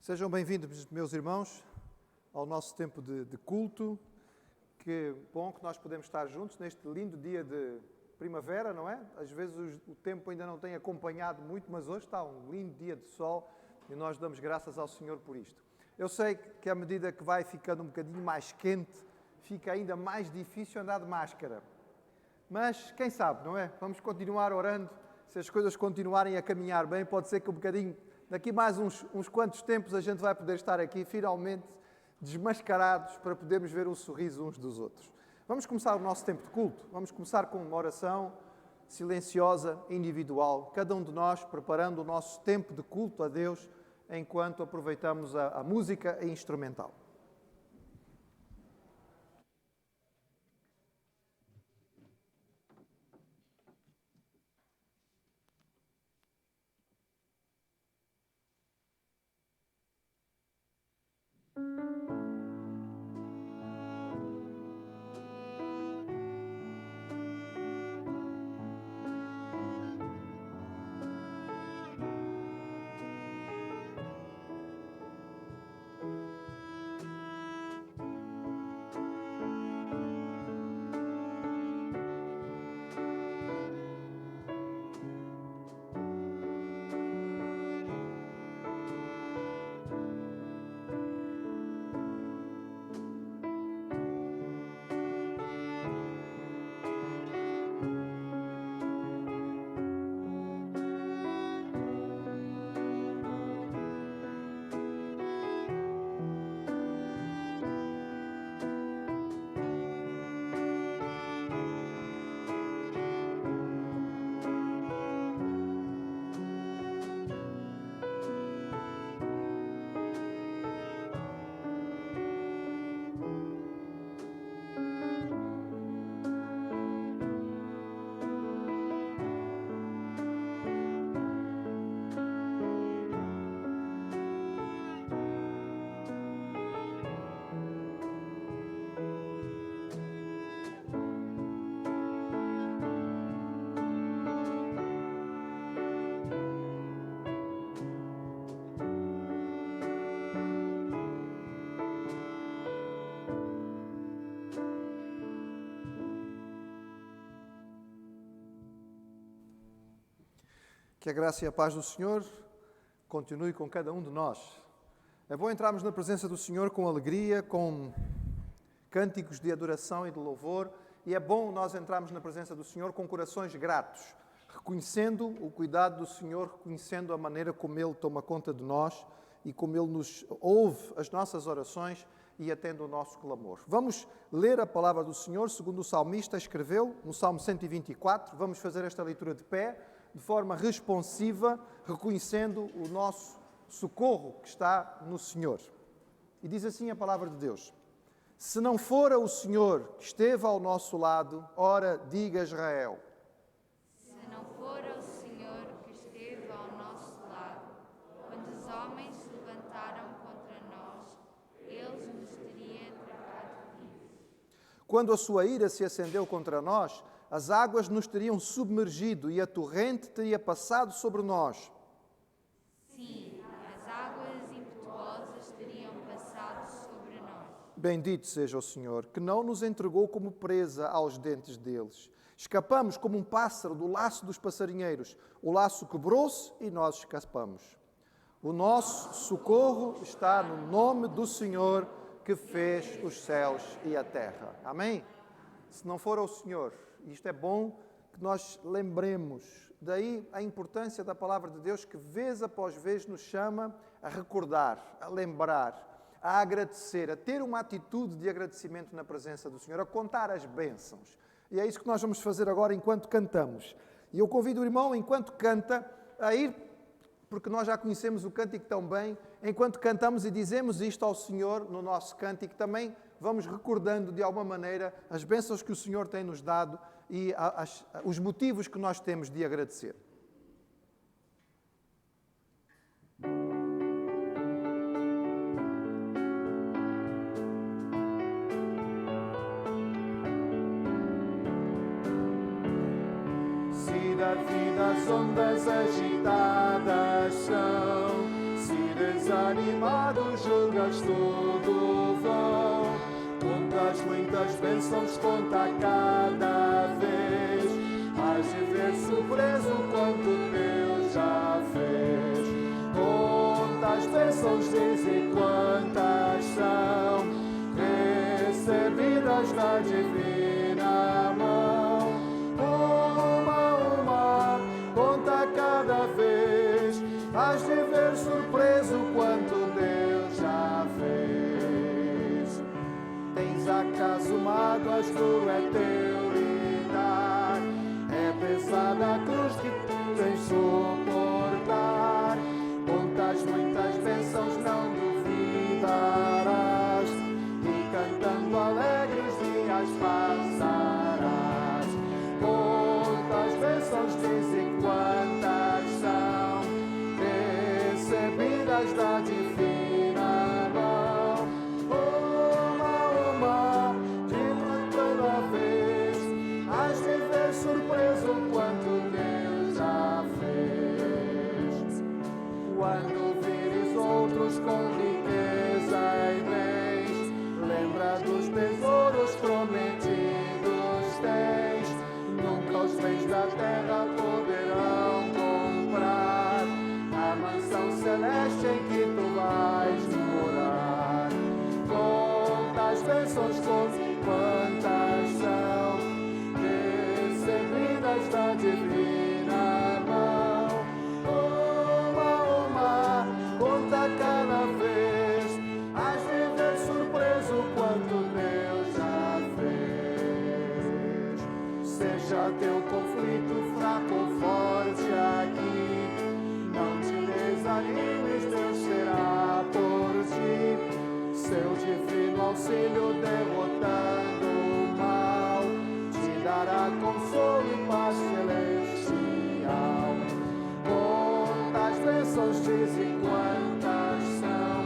Sejam bem-vindos, meus irmãos, ao nosso tempo de culto. Que bom que nós podemos estar juntos neste lindo dia de primavera, não é? Às vezes o tempo ainda não tem acompanhado muito, mas hoje está um lindo dia de sol e nós damos graças ao Senhor por isto. Eu sei que à medida que vai ficando um bocadinho mais quente, fica ainda mais difícil andar de máscara. Mas quem sabe, não é? Vamos continuar orando. Se as coisas continuarem a caminhar bem, pode ser que um bocadinho, daqui mais uns quantos tempos, a gente vai poder estar aqui finalmente desmascarados para podermos ver o sorriso uns dos outros. Vamos começar o nosso tempo de culto. Vamos começar com uma oração silenciosa, individual. Cada um de nós preparando o nosso tempo de culto a Deus enquanto aproveitamos a música instrumental. Que a graça e a paz do Senhor continue com cada um de nós. É bom entrarmos na presença do Senhor com alegria, com cânticos de adoração e de louvor, e é bom nós entrarmos na presença do Senhor com corações gratos, reconhecendo o cuidado do Senhor, reconhecendo a maneira como Ele toma conta de nós e como Ele nos ouve as nossas orações e atende o nosso clamor. Vamos ler a palavra do Senhor, segundo o salmista escreveu, no Salmo 124. Vamos fazer esta leitura de pé, de forma responsiva, reconhecendo o nosso socorro que está no Senhor. E diz assim a palavra de Deus: se não fora o Senhor que esteve ao nosso lado, ora, diga Israel. Se não fora o Senhor que esteve ao nosso lado, quando os homens se levantaram contra nós, eles nos teriam tragado vivos. Quando a sua ira se acendeu contra nós, as águas nos teriam submergido e a torrente teria passado sobre nós. Sim, as águas impetuosas teriam passado sobre nós. Bendito seja o Senhor, que não nos entregou como presa aos dentes deles. Escapamos como um pássaro do laço dos passarinheiros. O laço quebrou-se e nós escapamos. O nosso socorro está no nome do Senhor, que fez os céus e a terra. Amém? Se não for o Senhor, isto é bom que nós lembremos. Daí a importância da palavra de Deus, que vez após vez nos chama a recordar, a lembrar, a agradecer, a ter uma atitude de agradecimento na presença do Senhor, a contar as bênçãos. E é isso que nós vamos fazer agora enquanto cantamos. E eu convido o irmão, enquanto canta, a ir, porque nós já conhecemos o cântico tão bem, enquanto cantamos e dizemos isto ao Senhor no nosso cântico, também vamos recordando de alguma maneira as bênçãos que o Senhor tem nos dado e os motivos que nós temos de agradecer. Se da vida as ondas agitadas são, se das desanimado julgas tudo vão. Contas muitas bênçãos, conta cada vez. Hás de ver surpreso quanto Deus já fez. Contas bênçãos, diz e quantas são recebidas da divina mão. Uma, conta cada vez. Hás de ver surpreso quanto Deus já fez. Tens acaso mágoas, tu é teu lidar. É pesada a cruz que tu tens suportar. Contas muitas bênçãos, não duvidarás. E cantando alegre os dias passarás. Contas bênçãos, diz e quantas são recebidas da divina mão. Uma, de toda vez. Hás de ver surpreso quanto Deus já fez. Quando vires outros com riqueza e bens, lembra dos tesouros prometidos tens. Nunca os bens da terra poderão comprar a mansão celeste em que tu vais morar. Quantas bênçãos, quantas são recebidas da divina mão. Uma, conta cada vez. Hás de ver surpreso quanto Deus já fez. Seja teu conflito fraco ou forte aqui, não te desanimes, Deus será por ti. Seu divino auxílio derrotando o mal, te dará consolo e paz celestial. Quantas bênçãos, diz e quantas são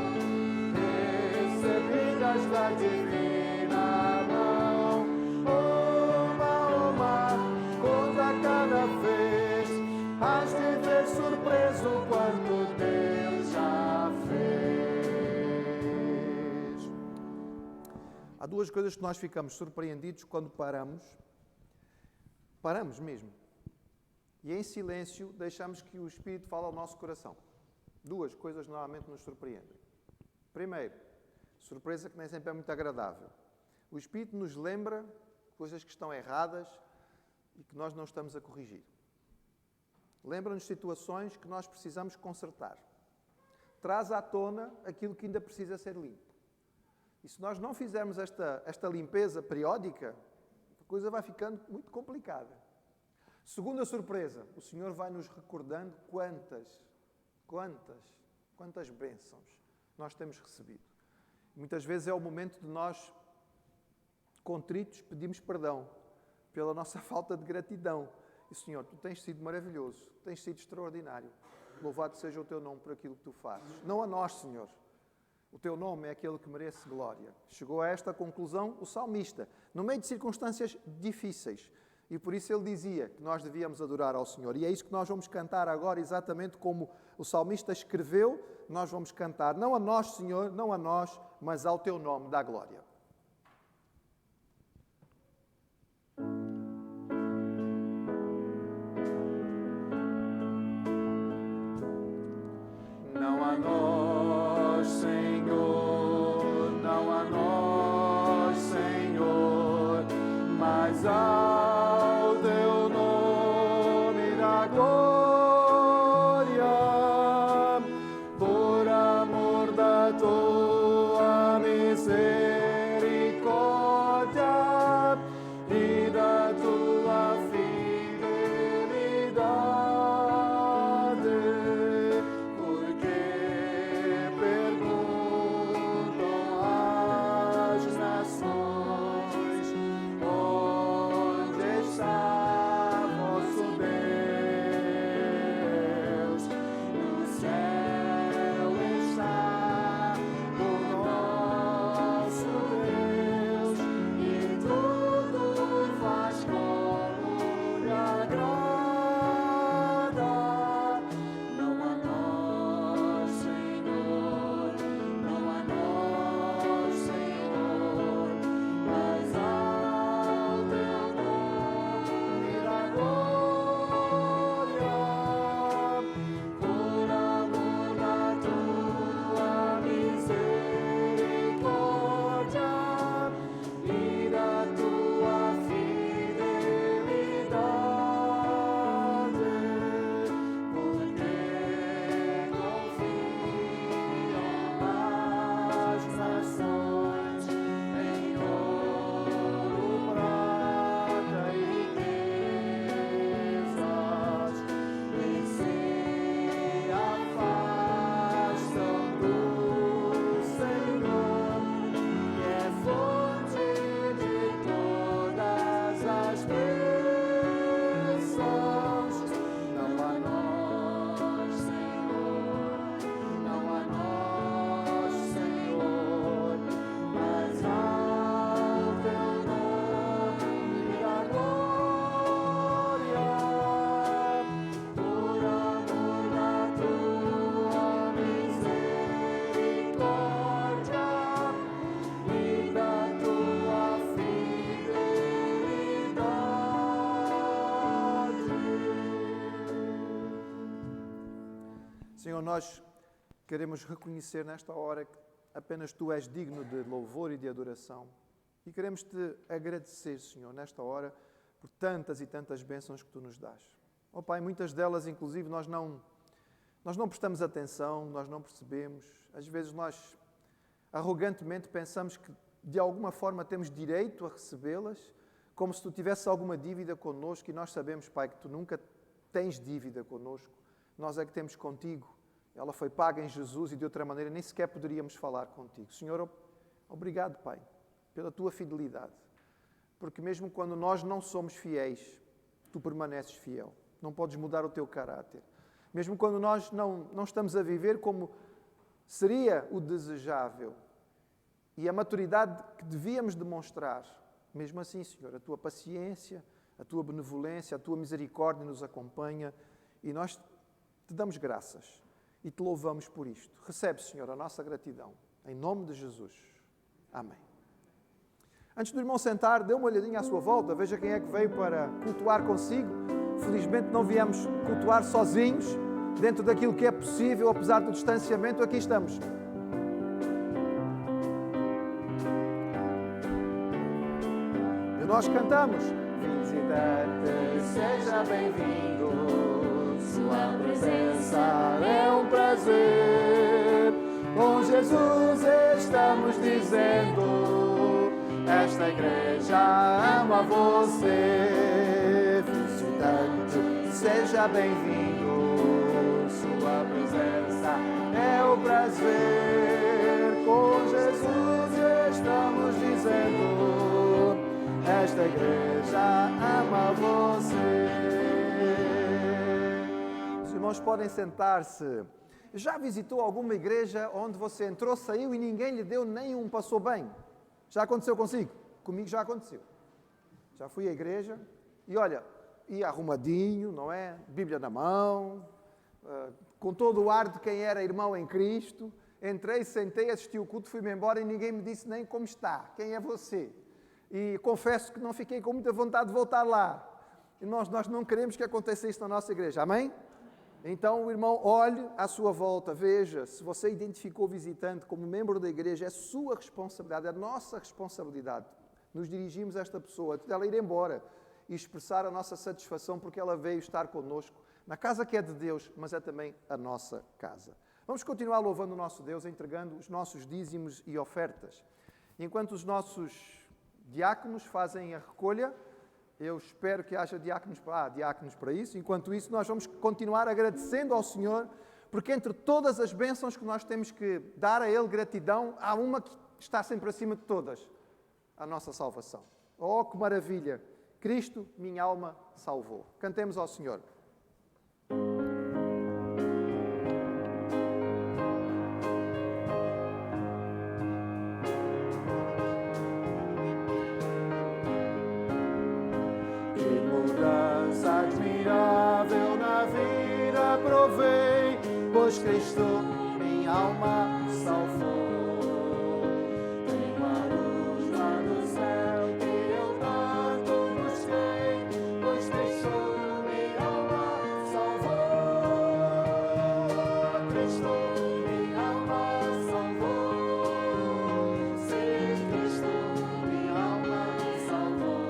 recebidas da divina mão. Uma, conta cada vez. Hás de ver surpreso quanto Deus já fez. Há duas coisas que nós ficamos surpreendidos quando paramos mesmo, e em silêncio deixamos que o Espírito fale ao nosso coração. Duas coisas normalmente nos surpreendem. Primeiro, surpresa que nem sempre é muito agradável. O Espírito nos lembra coisas que estão erradas e que nós não estamos a corrigir. Lembra-nos situações que nós precisamos consertar. Traz à tona aquilo que ainda precisa ser limpo. E se nós não fizermos esta limpeza periódica, a coisa vai ficando muito complicada. Segunda surpresa, o Senhor vai nos recordando quantas bênçãos nós temos recebido. Muitas vezes é o momento de nós, contritos, pedimos perdão pela nossa falta de gratidão. E Senhor, Tu tens sido maravilhoso, tens sido extraordinário. Louvado seja o Teu nome por aquilo que Tu fazes. Não a nós, Senhor. O Teu nome é aquele que merece glória. Chegou a esta conclusão o salmista, no meio de circunstâncias difíceis. E por isso ele dizia que nós devíamos adorar ao Senhor. E é isso que nós vamos cantar agora, exatamente como o salmista escreveu. Nós vamos cantar, não a nós, Senhor, não a nós, mas ao Teu nome dá glória. Não a nós, Senhor, não a nós, Senhor, mas ao Teu nome dá glória, por amor da Tua misericórdia e da Tua fidelidade. Perguntas Senhor, nós queremos reconhecer nesta hora que apenas Tu és digno de louvor e de adoração. E queremos Te agradecer, Senhor, nesta hora, por tantas e tantas bênçãos que Tu nos dás. Ó Pai, muitas delas, inclusive, nós não prestamos atenção, nós não percebemos. Às vezes nós, arrogantemente, pensamos que, de alguma forma, temos direito a recebê-las, como se Tu tivesses alguma dívida connosco, e nós sabemos, Pai, que Tu nunca tens dívida connosco. Nós é que temos contigo. Ela foi paga em Jesus e de outra maneira nem sequer poderíamos falar contigo. Senhor, obrigado, Pai, pela Tua fidelidade. Porque mesmo quando nós não somos fiéis, Tu permaneces fiel. Não podes mudar o Teu caráter. Mesmo quando nós não estamos a viver como seria o desejável e a maturidade que devíamos demonstrar, mesmo assim, Senhor, a Tua paciência, a Tua benevolência, a Tua misericórdia nos acompanha e nós Te damos graças e Te louvamos por isto. Recebe, Senhor, a nossa gratidão. Em nome de Jesus. Amém. Antes do irmão sentar, dê uma olhadinha à sua volta, veja quem é que veio para cultuar consigo. Felizmente não viemos cultuar sozinhos, dentro daquilo que é possível, apesar do distanciamento, aqui estamos. E nós cantamos: visitante, seja bem-vindo, Sua presença é um prazer. Com Jesus estamos dizendo, esta igreja ama você. Visitante, seja bem-vindo, Sua presença é o prazer. Com Jesus estamos dizendo, esta igreja ama você. Os irmãos podem sentar-se. Já visitou alguma igreja onde você entrou, saiu e ninguém lhe deu nenhum passou bem? Já aconteceu consigo? Comigo já aconteceu. Já fui à igreja e olha, ia arrumadinho, não é? Bíblia na mão, com todo o ar de quem era irmão em Cristo. Entrei, sentei, assisti o culto, fui-me embora e ninguém me disse nem como está, quem é você. E confesso que não fiquei com muita vontade de voltar lá. E nós não queremos que aconteça isso na nossa igreja, amém? Então, irmão, olhe à sua volta, veja, se você identificou o visitante como membro da igreja, é sua responsabilidade, é nossa responsabilidade. Nos dirigimos a esta pessoa, ela ir embora e expressar a nossa satisfação porque ela veio estar connosco na casa que é de Deus, mas é também a nossa casa. Vamos continuar louvando o nosso Deus, entregando os nossos dízimos e ofertas. Enquanto os nossos diáconos fazem a recolha, eu espero que haja diáconos para isso. Enquanto isso, nós vamos continuar agradecendo ao Senhor, porque entre todas as bênçãos que nós temos que dar a Ele gratidão, há uma que está sempre acima de todas, a nossa salvação. Oh, que maravilha! Cristo, minha alma, salvou. Cantemos ao Senhor. Admirável na vida provei, pois Cristo minha alma salvou. Tenho a luz lá do céu que eu tanto busquei, pois Cristo minha alma salvou. Cristo minha alma salvou. Sim, Cristo minha alma salvou.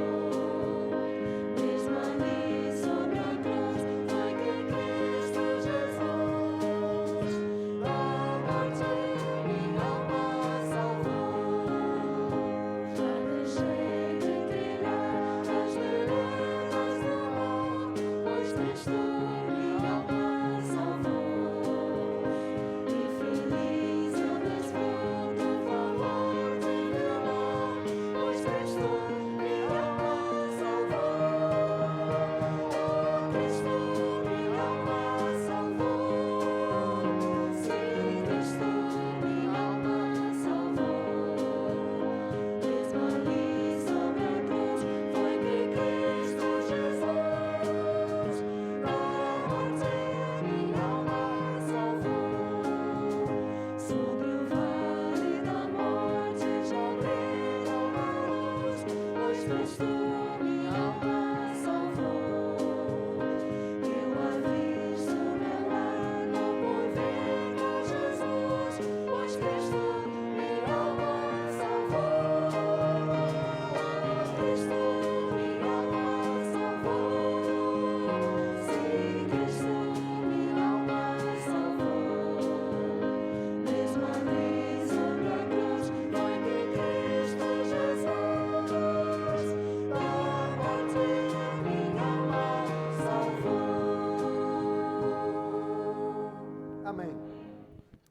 Amém.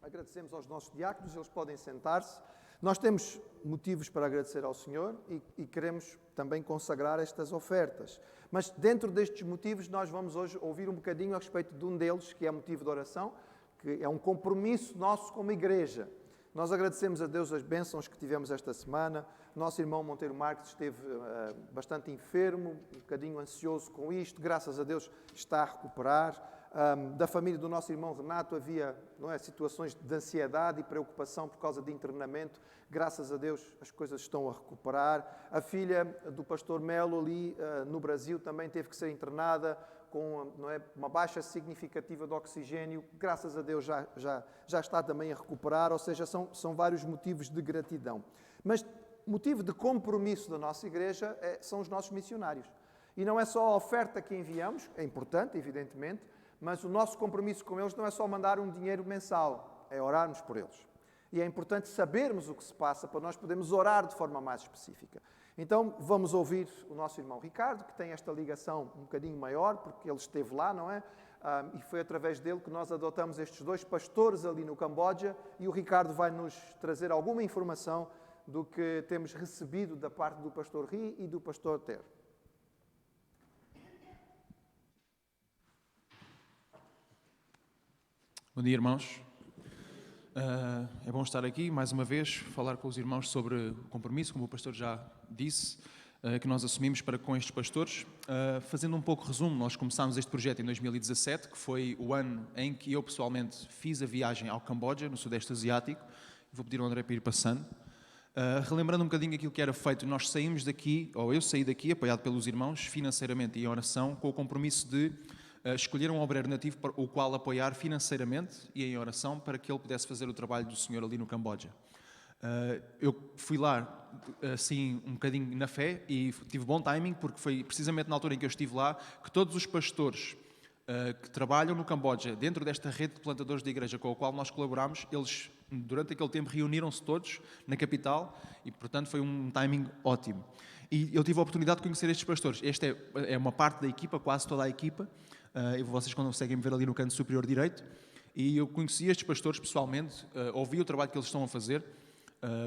Agradecemos aos nossos diáconos, eles podem sentar-se. Nós temos motivos para agradecer ao Senhor e queremos também consagrar estas ofertas. Mas dentro destes motivos nós vamos hoje ouvir um bocadinho a respeito de um deles, que é motivo de oração, que é um compromisso nosso como igreja. Nós agradecemos a Deus as bênçãos que tivemos esta semana. Nosso irmão Monteiro Marques esteve bastante enfermo, um bocadinho ansioso com isto. Graças a Deus está a recuperar. Da família do nosso irmão Renato havia situações de ansiedade e preocupação por causa de internamento. Graças a Deus as coisas estão a recuperar. A filha do pastor Melo ali no Brasil também teve que ser internada com uma baixa significativa de oxigênio. Graças a Deus já está também a recuperar, ou seja, são vários motivos de gratidão. Mas motivo de compromisso da nossa igreja são os nossos missionários. E não é só a oferta que enviamos, é importante, evidentemente, mas o nosso compromisso com eles não é só mandar um dinheiro mensal, é orarmos por eles. E é importante sabermos o que se passa para nós podermos orar de forma mais específica. Então vamos ouvir o nosso irmão Ricardo, que tem esta ligação um bocadinho maior, porque ele esteve lá, não é? E foi através dele que nós adotamos estes 2 pastores ali no Camboja, e o Ricardo vai nos trazer alguma informação do que temos recebido da parte do pastor Ri e do pastor Ter. Bom dia, irmãos. É bom estar aqui, mais uma vez, falar com os irmãos sobre o compromisso, como o pastor já disse, que nós assumimos para com estes pastores. Fazendo um pouco de resumo, nós começámos este projeto em 2017, que foi o ano em que eu pessoalmente fiz a viagem ao Camboja, no Sudeste Asiático. Vou pedir ao André para ir passando. Relembrando um bocadinho aquilo que era feito, nós saímos daqui, ou eu saí daqui, apoiado pelos irmãos, financeiramente e em oração, com o compromisso de escolher um obreiro nativo o qual apoiar financeiramente e em oração para que ele pudesse fazer o trabalho do Senhor ali no Camboja. Eu fui lá assim um bocadinho na fé e tive bom timing, porque foi precisamente na altura em que eu estive lá que todos os pastores que trabalham no Camboja, dentro desta rede de plantadores de igreja com a qual nós colaboramos, eles durante aquele tempo reuniram-se todos na capital e portanto foi um timing ótimo. E eu tive a oportunidade de conhecer estes pastores. Esta é uma parte da equipa, quase toda a equipa. Vocês conseguem me ver ali no canto superior direito, e eu conheci estes pastores pessoalmente, ouvi o trabalho que eles estão a fazer,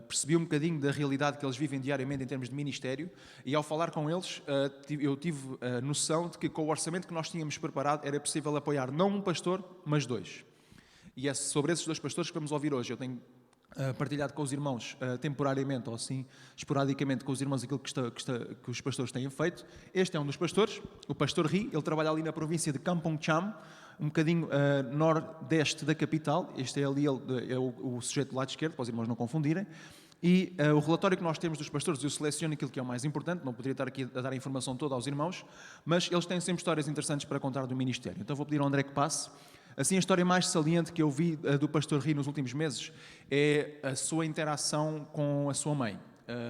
percebi um bocadinho da realidade que eles vivem diariamente em termos de ministério, e ao falar com eles eu tive a noção de que com o orçamento que nós tínhamos preparado era possível apoiar não um pastor, mas 2. E é sobre esses 2 pastores que vamos ouvir hoje. Eu tenho partilhado com os irmãos temporariamente ou assim esporadicamente com os irmãos aquilo que os pastores têm feito. Este é um dos pastores, o pastor Ri. Ele trabalha ali na província de Kampong Cham, um bocadinho nordeste da capital. Este é ali é o sujeito do lado esquerdo, para os irmãos não confundirem. E o relatório que nós temos dos pastores, eu seleciono aquilo que é o mais importante, não poderia estar aqui a dar a informação toda aos irmãos, mas eles têm sempre histórias interessantes para contar do ministério. Então vou pedir ao André que passe. Assim, a história mais saliente que eu vi do pastor Ri nos últimos meses é a sua interação com a sua mãe.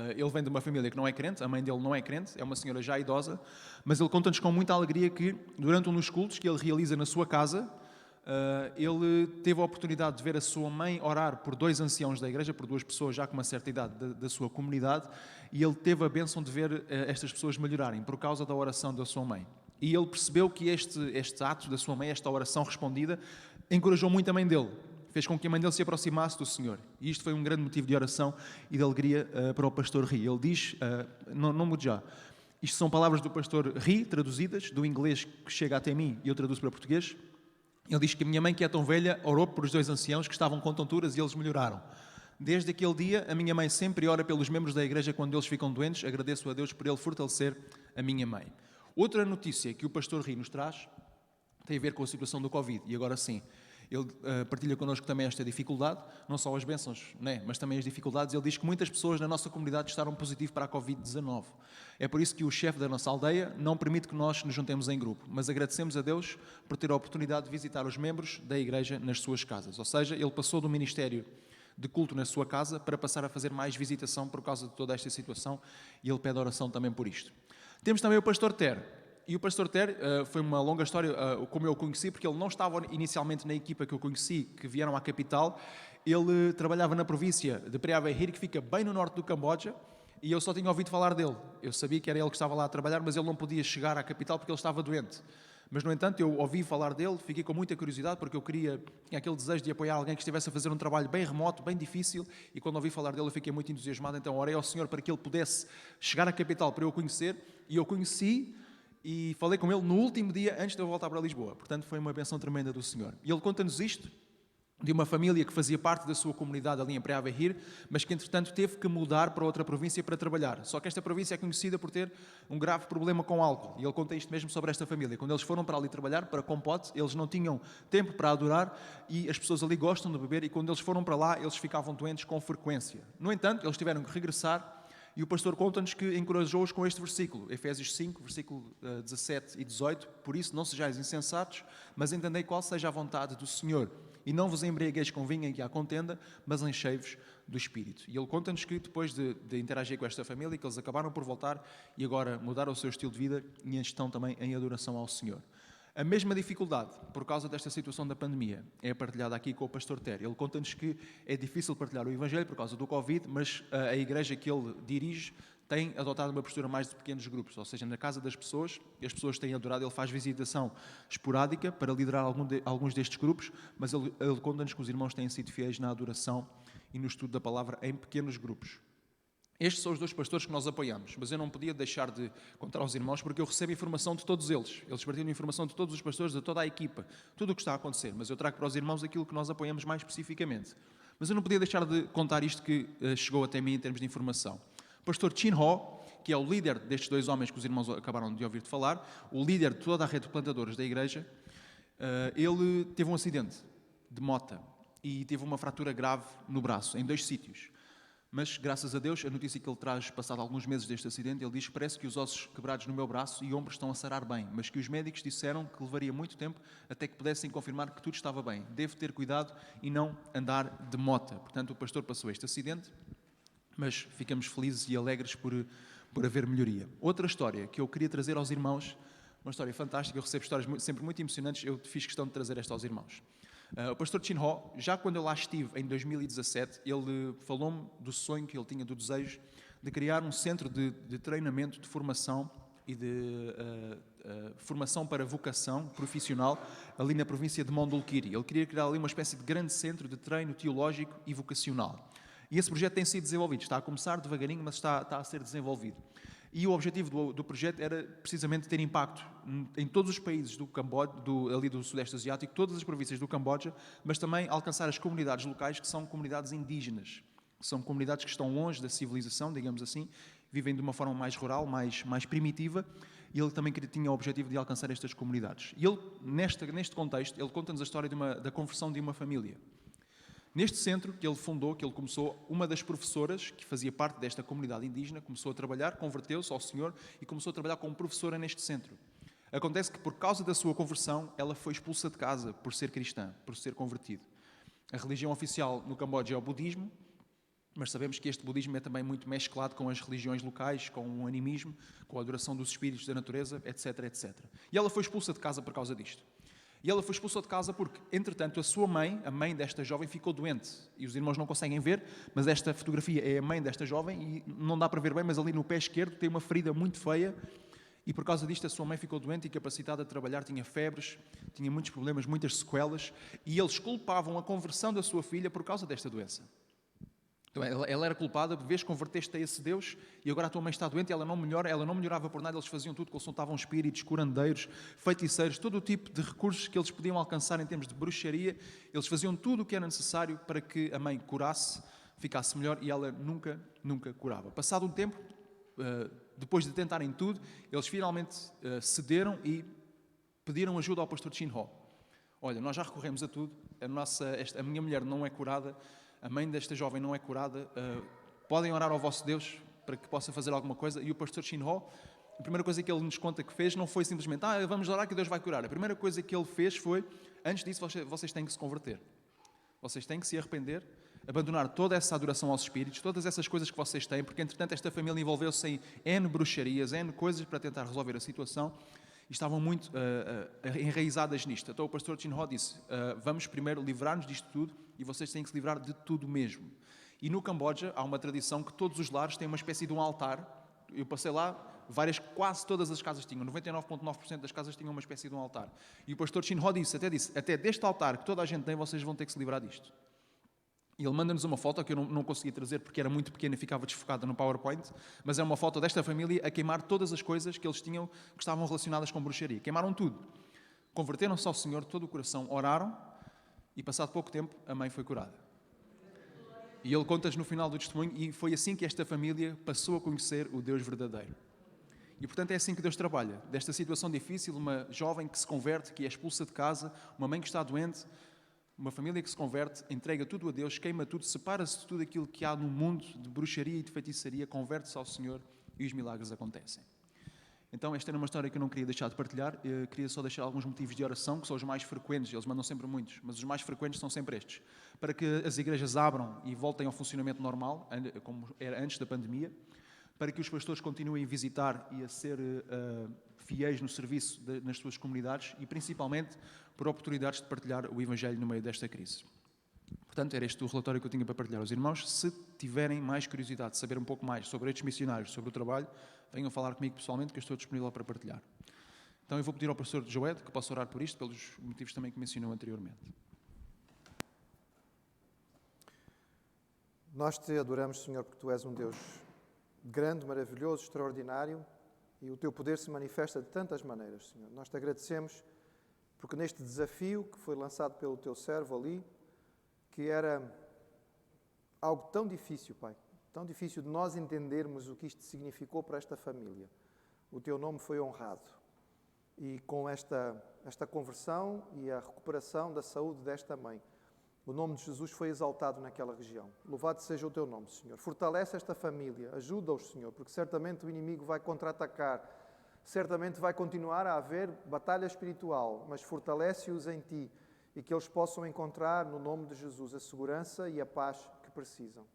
Ele vem de uma família que não é crente, a mãe dele não é crente, é uma senhora já idosa, mas ele conta-nos com muita alegria que, durante um dos cultos que ele realiza na sua casa, ele teve a oportunidade de ver a sua mãe orar por 2 anciãos da igreja, por 2 pessoas já com uma certa idade da sua comunidade, e ele teve a bênção de ver estas pessoas melhorarem por causa da oração da sua mãe. E ele percebeu que este ato da sua mãe, esta oração respondida, encorajou muito a mãe dele. Fez com que a mãe dele se aproximasse do Senhor. E isto foi um grande motivo de oração e de alegria para o pastor Ri. Ele diz, não mude já, isto são palavras do pastor Ri, traduzidas do inglês que chega até mim e eu traduzo para português. Ele diz que a minha mãe, que é tão velha, orou por os 2 anciãos que estavam com tonturas e eles melhoraram. Desde aquele dia, a minha mãe sempre ora pelos membros da igreja quando eles ficam doentes. Agradeço a Deus por ele fortalecer a minha mãe. Outra notícia que o pastor Ri nos traz tem a ver com a situação do Covid. E agora sim, ele partilha connosco também esta dificuldade, não só as bênçãos, mas também as dificuldades. Ele diz que muitas pessoas na nossa comunidade testaram positivo para a Covid-19. É por isso que o chefe da nossa aldeia não permite que nós nos juntemos em grupo. Mas agradecemos a Deus por ter a oportunidade de visitar os membros da igreja nas suas casas. Ou seja, ele passou do ministério de culto na sua casa para passar a fazer mais visitação por causa de toda esta situação, e ele pede oração também por isto. Temos também o pastor Ter. E o pastor Ter foi uma longa história, como eu o conheci, porque ele não estava inicialmente na equipa que eu conheci, que vieram à capital. Ele trabalhava na província de Preah-Vihear, que fica bem no norte do Camboja, e eu só tinha ouvido falar dele. Eu sabia que era ele que estava lá a trabalhar, mas ele não podia chegar à capital porque ele estava doente. Mas, no entanto, eu ouvi falar dele, fiquei com muita curiosidade, porque eu tinha aquele desejo de apoiar alguém que estivesse a fazer um trabalho bem remoto, bem difícil, e quando ouvi falar dele eu fiquei muito entusiasmado, então orei ao Senhor para que ele pudesse chegar à capital para eu o conhecer, e eu conheci e falei com ele no último dia antes de eu voltar para Lisboa. Portanto, foi uma bênção tremenda do Senhor. E ele conta-nos isto, de uma família que fazia parte da sua comunidade ali em Praia Berrir, mas que entretanto teve que mudar para outra província para trabalhar. Só que esta província é conhecida por ter um grave problema com álcool. E ele conta isto mesmo sobre esta família. Quando eles foram para ali trabalhar, para Compote, eles não tinham tempo para adorar e as pessoas ali gostam de beber, e quando eles foram para lá, eles ficavam doentes com frequência. No entanto, eles tiveram que regressar. E o pastor conta-nos que encorajou-os com este versículo, Efésios 5, versículo 17 e 18. Por isso, não sejais insensatos, mas entendei qual seja a vontade do Senhor. E não vos embriagueis com vinho em que há contenda, mas enchei-vos do Espírito. E ele conta-nos que depois de interagir com esta família, que eles acabaram por voltar e agora mudaram o seu estilo de vida e estão também em adoração ao Senhor. A mesma dificuldade, por causa desta situação da pandemia, é partilhada aqui com o pastor Ter. Ele conta-nos que é difícil partilhar o Evangelho por causa do Covid, mas a igreja que ele dirige tem adotado uma postura mais de pequenos grupos, ou seja, na casa das pessoas, e as pessoas têm adorado. Ele faz visitação esporádica para liderar alguns destes grupos, mas ele conta-nos que os irmãos têm sido fiéis na adoração e no estudo da palavra em pequenos grupos. Estes são os dois pastores que nós apoiamos, mas eu não podia deixar de contar aos irmãos, porque eu recebo informação de todos eles. Eles partilham informação de todos os pastores, de toda a equipa, tudo o que está a acontecer, mas eu trago para os irmãos aquilo que nós apoiamos mais especificamente. Mas eu não podia deixar de contar isto que chegou até mim em termos de informação. O pastor Chin Ho, que é o líder destes dois homens que os irmãos acabaram de ouvir de falar, o líder de toda a rede de plantadores da igreja, ele teve um acidente de moto e teve uma fratura grave no braço, em 2 sítios. Mas, graças a Deus, a notícia que ele traz, passado alguns meses deste acidente, ele diz que parece que os ossos quebrados no meu braço e ombros estão a sarar bem, mas que os médicos disseram que levaria muito tempo até que pudessem confirmar que tudo estava bem. Devo ter cuidado e não andar de moto. Portanto, o pastor passou este acidente, mas ficamos felizes e alegres por haver melhoria. Outra história que eu queria trazer aos irmãos, uma história fantástica, eu recebo histórias sempre muito emocionantes, eu fiz questão de trazer esta aos irmãos. O pastor Chin Ho, já quando eu lá estive, em 2017, ele falou-me do sonho que ele tinha, do desejo de criar um centro de treinamento, de formação e de formação para vocação profissional ali na província de Mondulkiri. Ele queria criar ali uma espécie de grande centro de treino teológico e vocacional. E esse projeto tem sido desenvolvido, está a começar devagarinho, mas está a ser desenvolvido. E o objetivo do projeto era precisamente ter impacto em todos os países do Camboja, ali do Sudeste Asiático, todas as províncias do Camboja, mas também alcançar as comunidades locais, que são comunidades indígenas, que são comunidades que estão longe da civilização, digamos assim, vivem de uma forma mais rural, mais primitiva, e ele também tinha o objetivo de alcançar estas comunidades. E ele, neste contexto, ele conta-nos a história da conversão de uma família. Neste centro que ele fundou, que ele começou, uma das professoras que fazia parte desta comunidade indígena começou a trabalhar, converteu-se ao Senhor e começou a trabalhar como professora neste centro. Acontece que, por causa da sua conversão, ela foi expulsa de casa por ser cristã, por ser convertida. A religião oficial no Camboja é o budismo, mas sabemos que este budismo é também muito mesclado com as religiões locais, com o animismo, com a adoração dos espíritos da natureza, etc, etc. E ela foi expulsa de casa por causa disto. E ela foi expulsa de casa porque, entretanto, a sua mãe, a mãe desta jovem, ficou doente. E os irmãos não conseguem ver, mas esta fotografia é a mãe desta jovem e não dá para ver bem, mas ali no pé esquerdo tem uma ferida muito feia e por causa disto a sua mãe ficou doente e incapacitada de trabalhar, tinha febres, tinha muitos problemas, muitas sequelas e eles culpavam a conversão da sua filha por causa desta doença. Então, ela era culpada, vês, converteste a esse Deus e agora a tua mãe está doente, ela não melhorava por nada, eles faziam tudo, consultavam espíritos, curandeiros, feiticeiros, todo o tipo de recursos que eles podiam alcançar em termos de bruxaria, eles faziam tudo o que era necessário para que a mãe curasse, ficasse melhor e ela nunca curava. Passado um tempo, depois de tentarem tudo, eles finalmente cederam e pediram ajuda ao pastor Chin Ho. Olha, nós já recorremos a tudo, a minha mulher não é curada, a mãe desta jovem não é curada, podem orar ao vosso Deus para que possa fazer alguma coisa. E o pastor Chin Ho, a primeira coisa que ele nos conta que fez não foi simplesmente, vamos orar que Deus vai curar. A primeira coisa que ele fez foi, antes disso, vocês têm que se converter. Vocês têm que se arrepender, abandonar toda essa adoração aos espíritos, todas essas coisas que vocês têm, porque entretanto esta família envolveu-se em N bruxarias, N coisas para tentar resolver a situação e estavam muito enraizadas nisto. Então o pastor Chin Ho disse, vamos primeiro livrar-nos disto tudo e vocês têm que se livrar de tudo mesmo. E no Camboja há uma tradição que todos os lares têm uma espécie de um altar Eu passei lá, quase todas as casas tinham, 99,9% das casas tinham uma espécie de um altar. E o pastor Chin Ho disse, até deste altar que toda a gente tem, vocês vão ter que se livrar disto. E ele manda-nos uma foto que eu não consegui trazer porque era muito pequena e ficava desfocada no PowerPoint, mas é uma foto desta família a queimar todas as coisas que eles tinham que estavam relacionadas com bruxaria. Queimaram tudo. Converteram-se ao Senhor de todo o coração, oraram e, passado pouco tempo, a mãe foi curada. E ele conta-nos no final do testemunho, e foi assim que esta família passou a conhecer o Deus verdadeiro. E, portanto, é assim que Deus trabalha. Desta situação difícil, uma jovem que se converte, que é expulsa de casa, uma mãe que está doente, uma família que se converte, entrega tudo a Deus, queima tudo, separa-se de tudo aquilo que há no mundo de bruxaria e de feitiçaria, converte-se ao Senhor e os milagres acontecem. Então, esta era uma história que eu não queria deixar de partilhar. Eu queria só deixar alguns motivos de oração, que são os mais frequentes. Eles mandam sempre muitos, mas os mais frequentes são sempre estes. Para que as igrejas abram e voltem ao funcionamento normal, como era antes da pandemia. Para que os pastores continuem a visitar e a ser fiéis no serviço nas suas comunidades. E, principalmente, por oportunidades de partilhar o Evangelho no meio desta crise. Portanto, era este o relatório que eu tinha para partilhar aos irmãos. Se tiverem mais curiosidade de saber um pouco mais sobre estes missionários, sobre o trabalho, venham falar comigo pessoalmente, que eu estou disponível para partilhar. Então eu vou pedir ao pastor Joed que possa orar por isto, pelos motivos também que mencionou anteriormente. Nós te adoramos, Senhor, porque Tu és um Deus grande, maravilhoso, extraordinário, e o Teu poder se manifesta de tantas maneiras, Senhor. Nós te agradecemos porque neste desafio que foi lançado pelo Teu servo ali, que era algo tão difícil, Pai, tão difícil de nós entendermos o que isto significou para esta família. O Teu nome foi honrado. E com esta conversão e a recuperação da saúde desta mãe, o nome de Jesus foi exaltado naquela região. Louvado seja o Teu nome, Senhor. Fortalece esta família, ajuda-os, Senhor, porque certamente o inimigo vai contra-atacar, certamente vai continuar a haver batalha espiritual, mas fortalece-os em Ti e que eles possam encontrar no nome de Jesus a segurança e a paz que precisam.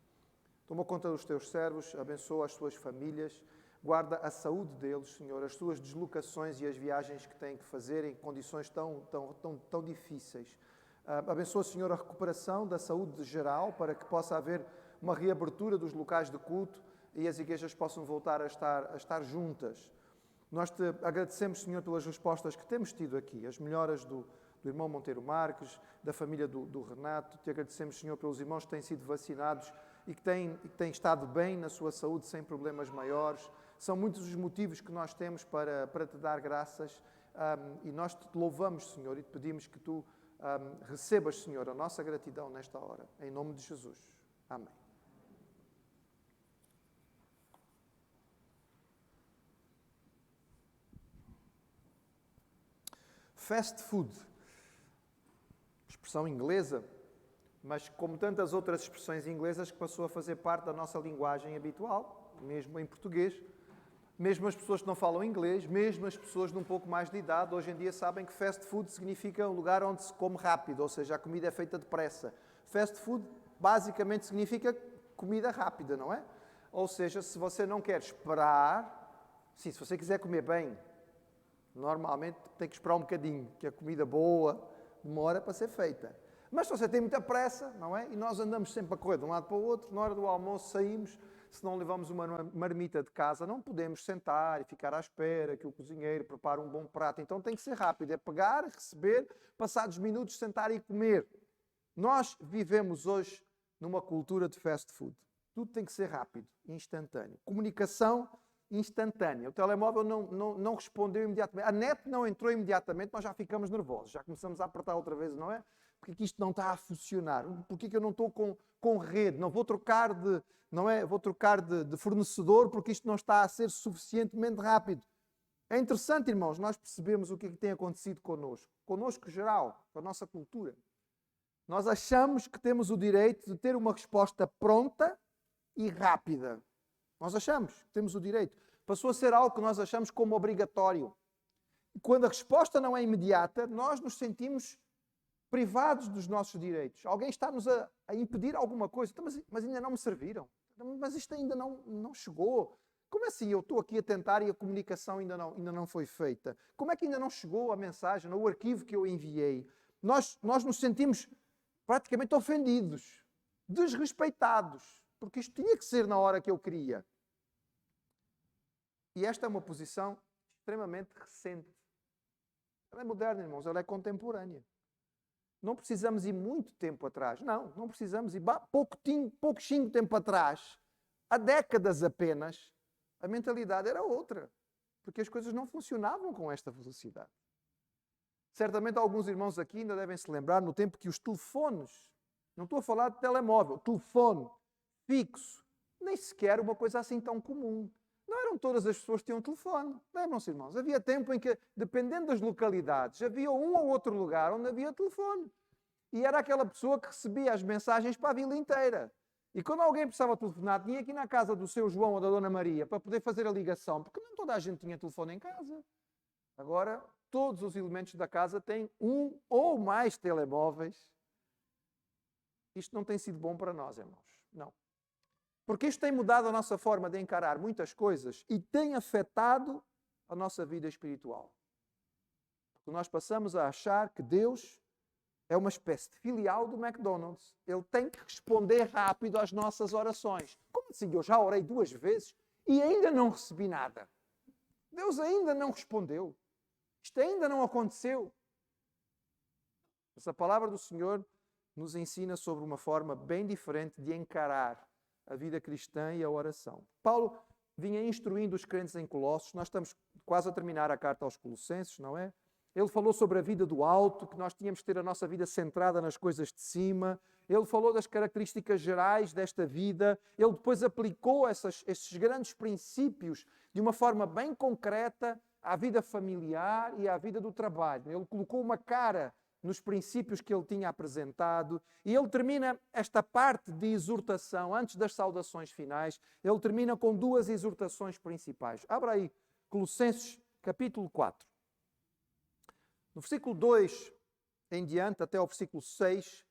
Toma conta dos Teus servos, abençoa as suas famílias, guarda a saúde deles, Senhor, as suas deslocações e as viagens que têm que fazer em condições tão difíceis. Abençoa, Senhor, a recuperação da saúde geral para que possa haver uma reabertura dos locais de culto e as igrejas possam voltar a estar juntas. Nós Te agradecemos, Senhor, pelas respostas que temos tido aqui, as melhoras do irmão Monteiro Marques, da família do Renato. Te agradecemos, Senhor, pelos irmãos que têm sido vacinados e que têm estado bem na sua saúde, sem problemas maiores. São muitos os motivos que nós temos para Te dar graças e nós Te louvamos, Senhor, e Te pedimos que Tu recebas, Senhor, a nossa gratidão nesta hora. Em nome de Jesus. Amém. Fast food. Expressão inglesa, mas como tantas outras expressões inglesas que passou a fazer parte da nossa linguagem habitual, mesmo em português. Mesmo as pessoas que não falam inglês, mesmo as pessoas de um pouco mais de idade, hoje em dia sabem que fast food significa um lugar onde se come rápido, ou seja, a comida é feita depressa. Fast food basicamente significa comida rápida, não é? Ou seja, se você não quer esperar, sim, se você quiser comer bem, normalmente tem que esperar um bocadinho, que a comida boa demora para ser feita. Mas se você tem muita pressa, não é? E nós andamos sempre a correr de um lado para o outro, na hora do almoço saímos, se não levamos uma marmita de casa, não podemos sentar e ficar à espera que o cozinheiro prepare um bom prato. Então tem que ser rápido, é pegar, receber, passados minutos sentar e comer. Nós vivemos hoje numa cultura de fast food. Tudo tem que ser rápido, instantâneo. Comunicação instantânea. O telemóvel não respondeu imediatamente. A net não entrou imediatamente, nós já ficamos nervosos, já começamos a apertar outra vez, não é? Porque que isto não está a funcionar? Porque que eu não estou com rede? Não vou trocar Vou trocar de fornecedor porque isto não está a ser suficientemente rápido. É interessante, irmãos, nós percebemos o que é que tem acontecido connosco geral, com a nossa cultura. Nós achamos que temos o direito de ter uma resposta pronta e rápida. Nós achamos que temos o direito. Passou a ser algo que nós achamos como obrigatório. E quando a resposta não é imediata, nós nos sentimos privados dos nossos direitos. Alguém está-nos a impedir alguma coisa. Então, mas ainda não me serviram. Mas isto ainda não chegou. Como assim eu estou aqui a tentar e a comunicação ainda não foi feita? Como é que ainda não chegou a mensagem, o arquivo que eu enviei? Nós nos sentimos praticamente ofendidos, desrespeitados, porque isto tinha que ser na hora que eu queria. E esta é uma posição extremamente recente. Ela é moderna, irmãos, ela é contemporânea. Não precisamos ir muito tempo atrás. Não precisamos ir pouquinho tempo atrás. Há décadas apenas, a mentalidade era outra. Porque as coisas não funcionavam com esta velocidade. Certamente alguns irmãos aqui ainda devem se lembrar no tempo que os telefones, não estou a falar de telemóvel, telefone fixo, nem sequer uma coisa assim tão comum. Não eram todas as pessoas que tinham telefone. Lembram-se, irmãos? Havia tempo em que, dependendo das localidades, havia um ou outro lugar onde havia telefone. E era aquela pessoa que recebia as mensagens para a vila inteira. E quando alguém precisava telefonar, tinha aqui na casa do seu João ou da Dona Maria para poder fazer a ligação, porque não toda a gente tinha telefone em casa. Agora, todos os elementos da casa têm um ou mais telemóveis. Isto não tem sido bom para nós, irmãos. Não. Porque isto tem mudado a nossa forma de encarar muitas coisas e tem afetado a nossa vida espiritual. Porque nós passamos a achar que Deus é uma espécie de filial do McDonald's. Ele tem que responder rápido às nossas orações. Como assim? Eu já orei 2 vezes e ainda não recebi nada. Deus ainda não respondeu. Isto ainda não aconteceu. Mas a palavra do Senhor nos ensina sobre uma forma bem diferente de encarar a vida cristã e a oração. Paulo vinha instruindo os crentes em Colossos. Nós estamos quase a terminar a carta aos Colossenses, não é? Ele falou sobre a vida do alto, que nós tínhamos que ter a nossa vida centrada nas coisas de cima. Ele falou das características gerais desta vida. Ele depois aplicou esses grandes princípios de uma forma bem concreta à vida familiar e à vida do trabalho. Ele colocou uma cara nos princípios que ele tinha apresentado, e ele termina esta parte de exortação, antes das saudações finais, ele termina com 2 exortações principais. Abra aí, Colossenses capítulo 4. No versículo 2 em diante, até ao versículo 6,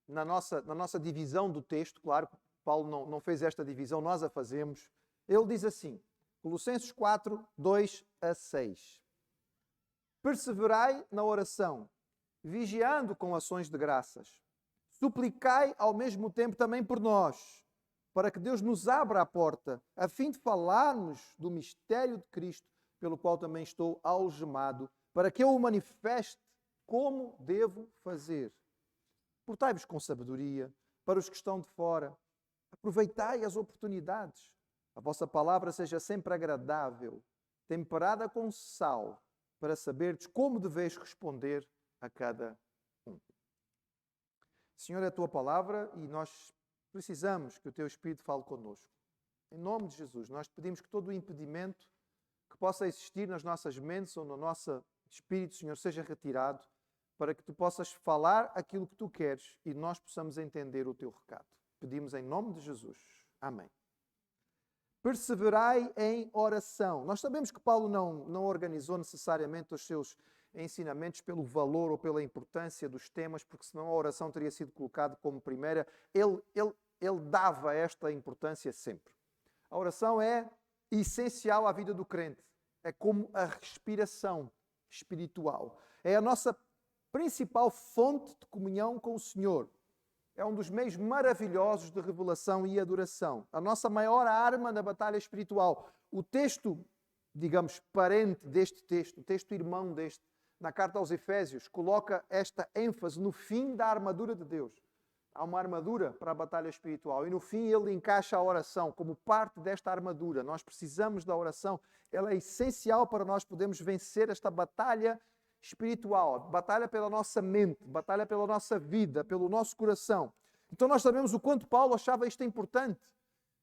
na nossa divisão do texto, claro, Paulo não fez esta divisão, nós a fazemos, ele diz assim, Colossenses 4, 2 a 6. Perseverai na oração, vigiando com ações de graças. Suplicai ao mesmo tempo também por nós, para que Deus nos abra a porta, a fim de falarmos do mistério de Cristo, pelo qual também estou algemado, para que eu o manifeste como devo fazer. Portai-vos com sabedoria para os que estão de fora. Aproveitai as oportunidades. A vossa palavra seja sempre agradável, temperada com sal, para saberdes como deveis responder a cada um. Senhor, é a tua palavra e nós precisamos que o teu Espírito fale connosco. Em nome de Jesus, nós te pedimos que todo o impedimento que possa existir nas nossas mentes ou no nosso espírito, Senhor, seja retirado, para que tu possas falar aquilo que tu queres e nós possamos entender o teu recado. Pedimos em nome de Jesus. Amém. Perseverai em oração. Nós sabemos que Paulo não organizou necessariamente os seus ensinamentos pelo valor ou pela importância dos temas, porque senão a oração teria sido colocada como primeira. Ele dava esta importância sempre. A oração é essencial à vida do crente. É como a respiração espiritual. É a nossa principal fonte de comunhão com o Senhor. É um dos meios maravilhosos de revelação e adoração. A nossa maior arma na batalha espiritual. O texto, digamos, parente deste texto, o texto irmão deste, na carta aos Efésios, coloca esta ênfase no fim da armadura de Deus. Há uma armadura para a batalha espiritual e no fim ele encaixa a oração como parte desta armadura. Nós precisamos da oração. Ela é essencial para nós podermos vencer esta batalha espiritual, batalha pela nossa mente, batalha pela nossa vida, pelo nosso coração. Então nós sabemos o quanto Paulo achava isto importante.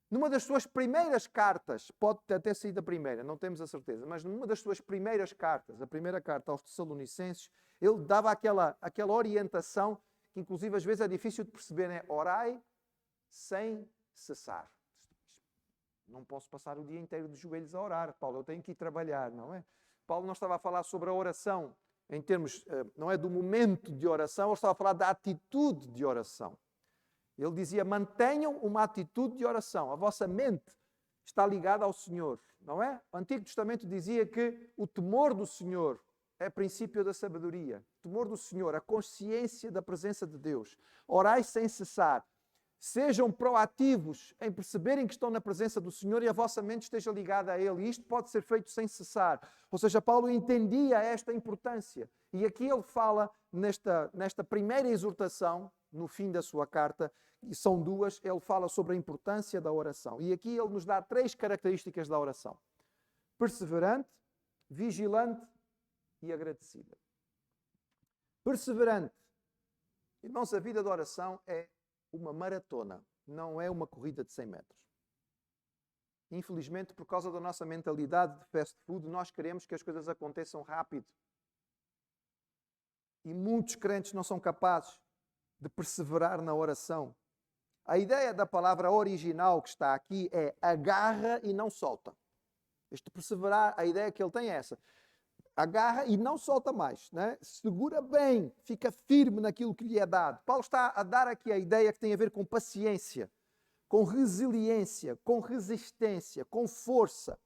Numa das suas primeiras cartas, pode até ser da primeira, não temos a certeza, mas numa das suas primeiras cartas, a primeira carta aos Tessalonicenses, ele dava aquela orientação que inclusive às vezes é difícil de perceber, né? Orai sem cessar. Não posso passar o dia inteiro de joelhos a orar, Paulo, eu tenho que ir trabalhar, não é? Paulo não estava a falar sobre a oração em termos, não é do momento de oração, ele estava a falar da atitude de oração. Ele dizia, mantenham uma atitude de oração. A vossa mente está ligada ao Senhor, não é? O Antigo Testamento dizia que o temor do Senhor é princípio da sabedoria. O temor do Senhor, a consciência da presença de Deus. Orai sem cessar. Sejam proativos em perceberem que estão na presença do Senhor e a vossa mente esteja ligada a Ele. E isto pode ser feito sem cessar. Ou seja, Paulo entendia esta importância. E aqui ele fala, nesta primeira exortação, no fim da sua carta, e são duas, ele fala sobre a importância da oração. E aqui ele nos dá 3 características da oração: perseverante, vigilante e agradecida. Perseverante. Irmãos, a vida de oração é uma maratona, não é uma corrida de 100 metros. Infelizmente, por causa da nossa mentalidade de fast food, nós queremos que as coisas aconteçam rápido. E muitos crentes não são capazes de perseverar na oração. A ideia da palavra original que está aqui é agarra e não solta. Este perseverar, a ideia que ele tem é essa. Agarra e não solta mais, né? Segura bem, fica firme naquilo que lhe é dado. Paulo está a dar aqui a ideia que tem a ver com paciência, com resiliência, com resistência, com força.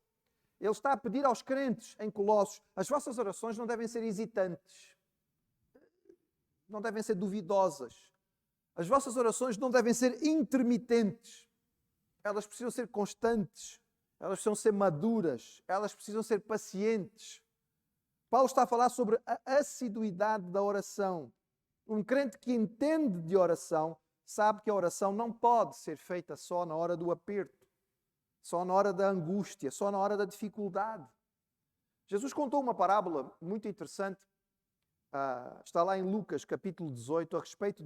Ele está a pedir aos crentes em Colossos: as vossas orações não devem ser hesitantes, não devem ser duvidosas. As vossas orações não devem ser intermitentes. Elas precisam ser constantes, elas precisam ser maduras, elas precisam ser pacientes. Paulo está a falar sobre a assiduidade da oração. Um crente que entende de oração sabe que a oração não pode ser feita só na hora do aperto, só na hora da angústia, só na hora da dificuldade. Jesus contou uma parábola muito interessante, está lá em Lucas capítulo 18, a respeito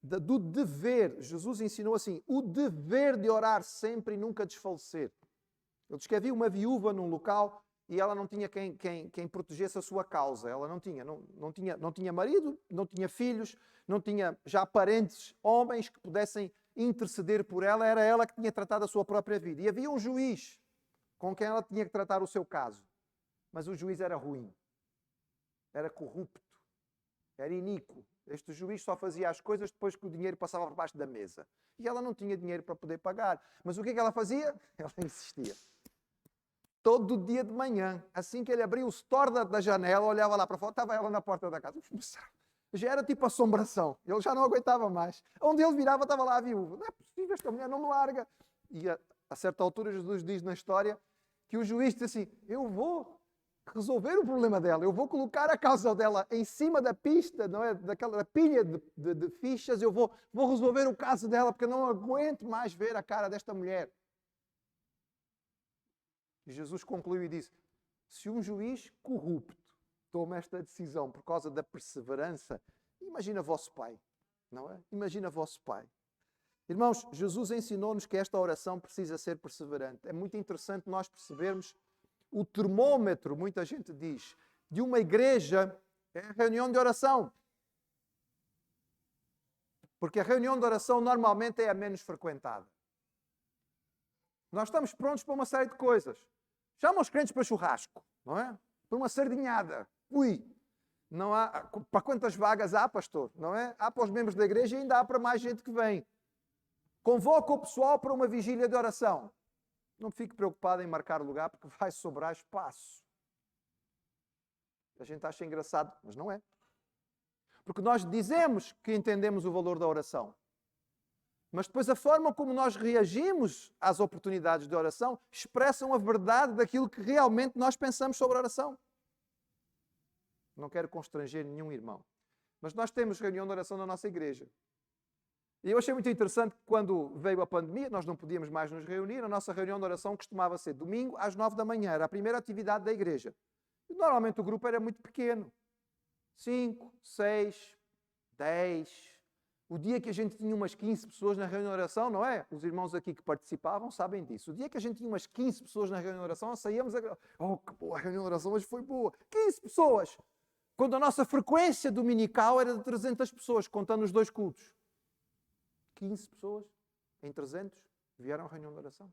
do dever. Jesus ensinou assim: o dever de orar sempre e nunca desfalecer. Ele diz que havia uma viúva num local e ela não tinha quem protegesse a sua causa. Ela não tinha marido, não tinha filhos, não tinha já parentes, homens que pudessem interceder por ela. Era ela que tinha tratado a sua própria vida. E havia um juiz com quem ela tinha que tratar o seu caso. Mas o juiz era ruim, era corrupto, era iníquo. Este juiz só fazia as coisas depois que o dinheiro passava por baixo da mesa. E ela não tinha dinheiro para poder pagar. Mas o que é que ela fazia? Ela insistia. Todo dia de manhã, assim que ele abria o store da janela, olhava lá para fora, estava ela na porta da casa. Já era tipo assombração. Ele já não aguentava mais. Onde ele virava, estava lá a viúva. Não é possível, esta mulher não me larga. E a certa altura, Jesus diz na história que o juiz disse assim: eu vou resolver o problema dela. Eu vou colocar a causa dela em cima da pista, não é? Daquela pilha de fichas. Eu vou resolver o caso dela, porque eu não aguento mais ver a cara desta mulher. E Jesus concluiu e disse: se um juiz corrupto toma esta decisão por causa da perseverança, imagina vosso Pai, não é? Imagina vosso Pai. Irmãos, Jesus ensinou-nos que esta oração precisa ser perseverante. É muito interessante nós percebermos o termômetro, muita gente diz, de uma igreja é a reunião de oração. Porque a reunião de oração normalmente é a menos frequentada. Nós estamos prontos para uma série de coisas. Chamam os crentes para churrasco, não é? Para uma sardinhada. Ui! Não há, para quantas vagas há, pastor? Não é? Há para os membros da igreja e ainda há para mais gente que vem. Convoca o pessoal para uma vigília de oração. Não fique preocupado em marcar lugar, porque vai sobrar espaço. A gente acha engraçado, mas não é. Porque nós dizemos que entendemos o valor da oração. Mas depois a forma como nós reagimos às oportunidades de oração expressam a verdade daquilo que realmente nós pensamos sobre a oração. Não quero constranger nenhum irmão. Mas nós temos reunião de oração na nossa igreja. E eu achei muito interessante que quando veio a pandemia, nós não podíamos mais nos reunir. A nossa reunião de oração costumava ser domingo às 9 da manhã. Era a primeira atividade da igreja. E normalmente o grupo era muito pequeno. 5, 6, 10... O dia que a gente tinha umas 15 pessoas na reunião de oração, não é? Os irmãos aqui que participavam sabem disso. O dia que a gente tinha umas 15 pessoas na reunião de oração, saíamos a... Oh, que boa, a reunião de oração hoje foi boa. 15 pessoas! Quando a nossa frequência dominical era de 300 pessoas, contando os 2 cultos. 15 pessoas em 300 vieram à reunião de oração.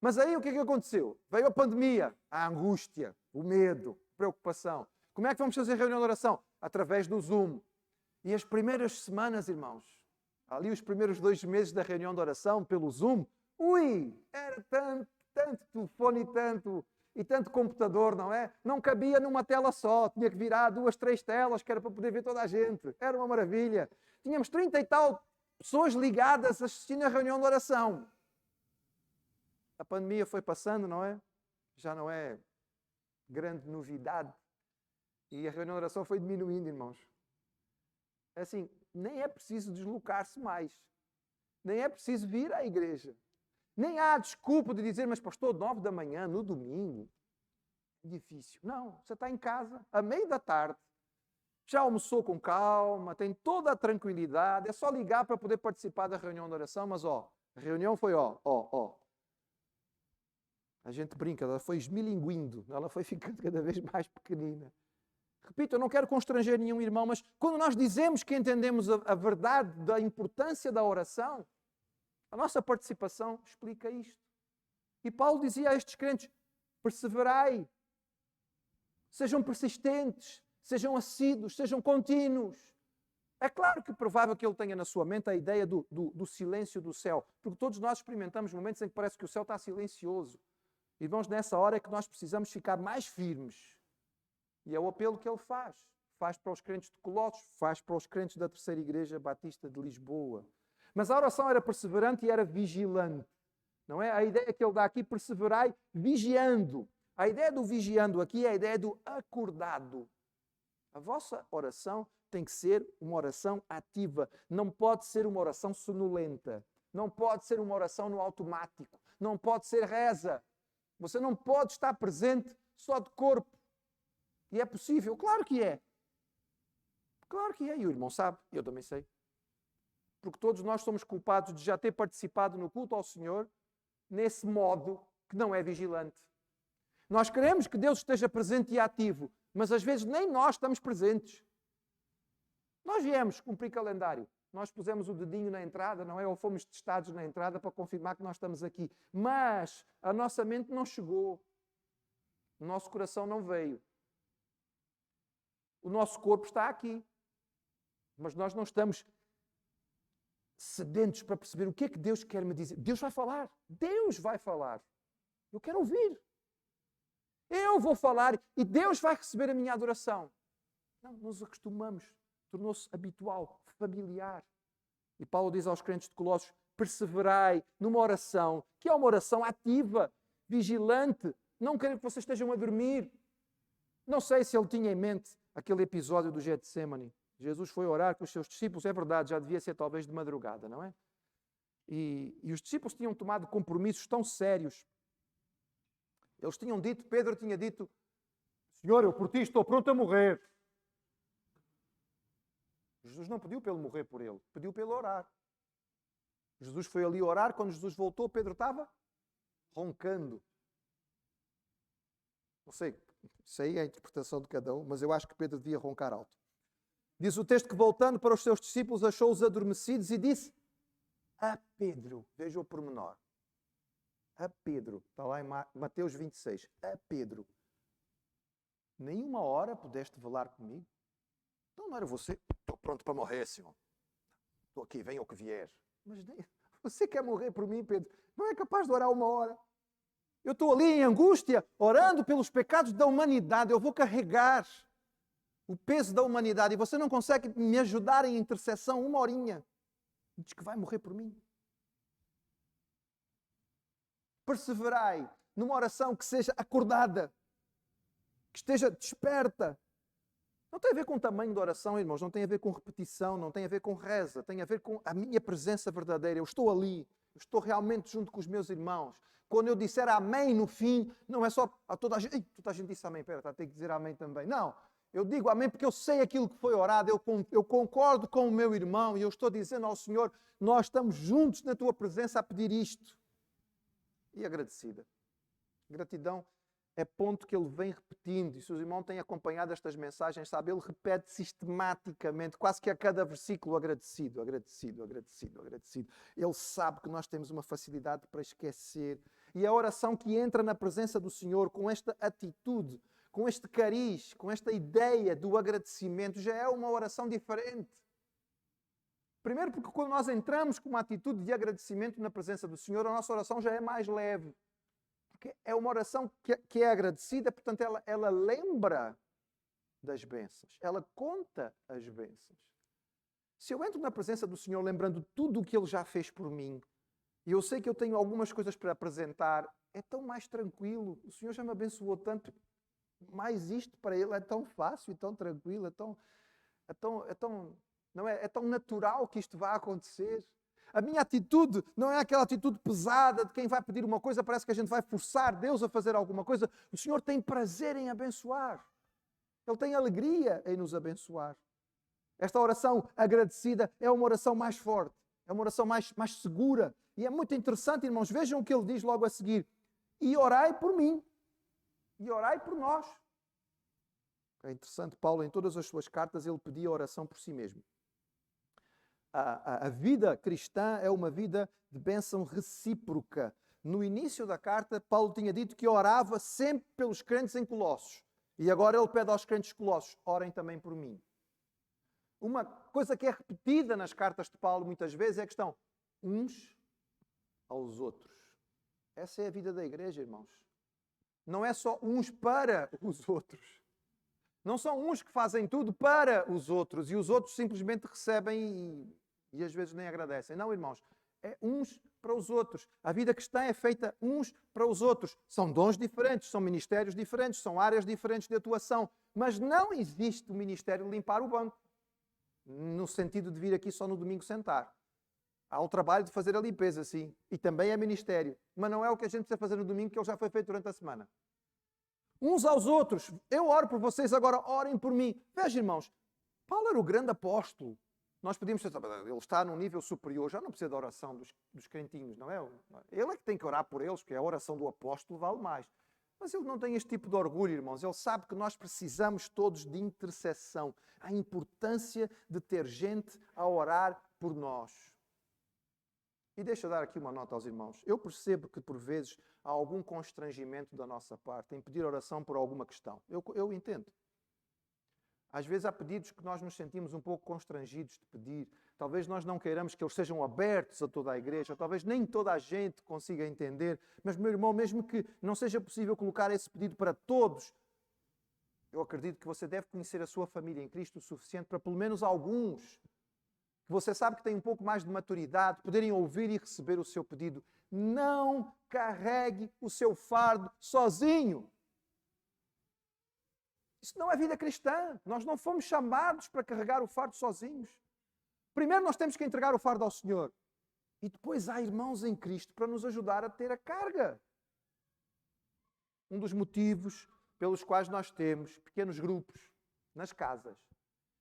Mas aí o que é que aconteceu? Veio a pandemia, a angústia, o medo, a preocupação. Como é que vamos fazer a reunião de oração? Através do Zoom. E as primeiras semanas, irmãos, ali os primeiros 2 meses da reunião de oração pelo Zoom, era tanto telefone e tanto computador, não é? Não cabia numa tela só, tinha que virar 2, 3 telas, que era para poder ver toda a gente. Era uma maravilha. Tínhamos 30 e tal pessoas ligadas assistindo a reunião de oração. A pandemia foi passando, não é? Já não é grande novidade. E a reunião de oração foi diminuindo, irmãos. Assim, nem é preciso deslocar-se mais. Nem é preciso vir à igreja. Nem há desculpa de dizer, mas pastor, 9 da manhã, no domingo, é difícil. Não, você está em casa, à meia da tarde, já almoçou com calma, tem toda a tranquilidade, é só ligar para poder participar da reunião de oração, mas a reunião foi A gente brinca, ela foi esmilinguindo, ela foi ficando cada vez mais pequenina. Repito, eu não quero constranger nenhum irmão, mas quando nós dizemos que entendemos a verdade da importância da oração, a nossa participação explica isto. E Paulo dizia a estes crentes, perseverai, sejam persistentes, sejam assíduos, sejam contínuos. É claro que é provável que ele tenha na sua mente a ideia do silêncio do céu, porque todos nós experimentamos momentos em que parece que o céu está silencioso. Irmãos, nessa hora é que nós precisamos ficar mais firmes. E é o apelo que ele faz. Faz para os crentes de Colossos, faz para os crentes da Terceira Igreja Batista de Lisboa. Mas a oração era perseverante e era vigilante. Não é? A ideia que ele dá aqui, perseverai vigiando. A ideia do vigiando aqui é a ideia do acordado. A vossa oração tem que ser uma oração ativa. Não pode ser uma oração sonolenta. Não pode ser uma oração no automático. Não pode ser reza. Você não pode estar presente só de corpo. E é possível? Claro que é. Claro que é. E o irmão sabe, eu também sei. Porque todos nós somos culpados de já ter participado no culto ao Senhor nesse modo que não é vigilante. Nós queremos que Deus esteja presente e ativo, mas às vezes nem nós estamos presentes. Nós viemos cumprir calendário. Nós pusemos o dedinho na entrada, não é? Ou fomos testados na entrada para confirmar que nós estamos aqui. Mas a nossa mente não chegou. O nosso coração não veio. O nosso corpo está aqui. Mas nós não estamos sedentos para perceber o que é que Deus quer me dizer. Deus vai falar. Deus vai falar. Eu quero ouvir. Eu vou falar e Deus vai receber a minha adoração. Não, nos acostumamos. Tornou-se habitual, familiar. E Paulo diz aos crentes de Colossos, perseverai numa oração, que é uma oração ativa, vigilante. Não quero que vocês estejam a dormir. Não sei se ele tinha em mente aquele episódio do Getsemane. Jesus foi orar com os seus discípulos, é verdade, já devia ser talvez de madrugada, não é? E os discípulos tinham tomado compromissos tão sérios. Eles tinham dito, Pedro tinha dito, Senhor, eu por ti estou pronto a morrer. Jesus não pediu para ele morrer por ele, pediu para ele orar. Jesus foi ali orar, quando Jesus voltou, Pedro estava roncando. Não sei, isso aí é a interpretação de cada um, mas eu acho que Pedro devia roncar alto. Diz o texto que, voltando para os seus discípulos, achou-os adormecidos e disse a Pedro, veja o pormenor, a Pedro, está lá em Mateus 26, a Pedro, nem uma hora pudeste velar comigo? Então não era você, estou pronto para morrer, Senhor. Estou aqui, venha o que vier. Mas você quer morrer por mim, Pedro? Não é capaz de orar uma hora. Eu estou ali em angústia, orando pelos pecados da humanidade. Eu vou carregar o peso da humanidade e você não consegue me ajudar em intercessão uma horinha. Diz que vai morrer por mim. Perseverai numa oração que seja acordada, que esteja desperta. Não tem a ver com o tamanho da oração, irmãos, não tem a ver com repetição, não tem a ver com reza, tem a ver com a minha presença verdadeira. Eu estou ali, eu estou realmente junto com os meus irmãos. Quando eu disser amém no fim, não é só a toda a gente. Toda a gente disse amém, espera, tem que dizer amém também. Não, eu digo amém porque eu sei aquilo que foi orado, eu concordo com o meu irmão e eu estou dizendo ao Senhor, nós estamos juntos na tua presença a pedir isto. E agradecida. Gratidão é ponto que ele vem repetindo, e se os irmãos têm acompanhado estas mensagens, sabe, ele repete sistematicamente, quase que a cada versículo, agradecido, agradecido, agradecido, agradecido. Ele sabe que nós temos uma facilidade para esquecer, e a oração que entra na presença do Senhor com esta atitude, com este cariz, com esta ideia do agradecimento, já é uma oração diferente. Primeiro porque quando nós entramos com uma atitude de agradecimento na presença do Senhor, a nossa oração já é mais leve. Porque é uma oração que é agradecida, portanto ela lembra das bênçãos. Ela conta as bênçãos. Se eu entro na presença do Senhor lembrando tudo o que Ele já fez por mim, e eu sei que eu tenho algumas coisas para apresentar, é tão mais tranquilo. O Senhor já me abençoou tanto. Mais isto para Ele é tão fácil e tão tranquilo, é tão natural que isto vá acontecer. A minha atitude não é aquela atitude pesada de quem vai pedir uma coisa, parece que a gente vai forçar Deus a fazer alguma coisa. O Senhor tem prazer em abençoar. Ele tem alegria em nos abençoar. Esta oração agradecida é uma oração mais forte, é uma oração mais segura. E é muito interessante, irmãos, vejam o que ele diz logo a seguir. E orai por mim. E orai por nós. É interessante, Paulo, em todas as suas cartas, ele pedia oração por si mesmo. A vida cristã é uma vida de bênção recíproca. No início da carta, Paulo tinha dito que orava sempre pelos crentes em Colossos. E agora ele pede aos crentes colossos, orem também por mim. Uma coisa que é repetida nas cartas de Paulo muitas vezes é a questão uns aos outros. Essa é a vida da igreja, irmãos. Não é só uns para os outros. Não são uns que fazem tudo para os outros e os outros simplesmente recebem e às vezes nem agradecem. Não, irmãos, é uns para os outros. A vida cristã é feita uns para os outros. São dons diferentes, são ministérios diferentes, são áreas diferentes de atuação. Mas não existe o ministério de limpar o banco, no sentido de vir aqui só no domingo sentar. Há o trabalho de fazer a limpeza, sim, e também é ministério. Mas não é o que a gente precisa fazer no domingo, que ele já foi feito durante a semana. Uns aos outros. Eu oro por vocês, agora orem por mim. Veja, irmãos, Paulo era o grande apóstolo. Nós podíamos dizer, ele está num nível superior, já não precisa da oração dos crentinhos, não é? Ele é que tem que orar por eles, porque a oração do apóstolo vale mais. Mas ele não tem este tipo de orgulho, irmãos. Ele sabe que nós precisamos todos de intercessão. A importância de ter gente a orar por nós. E deixa eu dar aqui uma nota aos irmãos. Eu percebo que, por vezes, há algum constrangimento da nossa parte em pedir oração por alguma questão. Eu entendo. Às vezes há pedidos que nós nos sentimos um pouco constrangidos de pedir. Talvez nós não queiramos que eles sejam abertos a toda a igreja. Talvez nem toda a gente consiga entender. Mas, meu irmão, mesmo que não seja possível colocar esse pedido para todos, eu acredito que você deve conhecer a sua família em Cristo o suficiente para pelo menos alguns, que você sabe que têm um pouco mais de maturidade, poderem ouvir e receber o seu pedido. Não carregue o seu fardo sozinho. Isso não é vida cristã. Nós não fomos chamados para carregar o fardo sozinhos. Primeiro nós temos que entregar o fardo ao Senhor. E depois há irmãos em Cristo para nos ajudar a ter a carga. Um dos motivos pelos quais nós temos pequenos grupos nas casas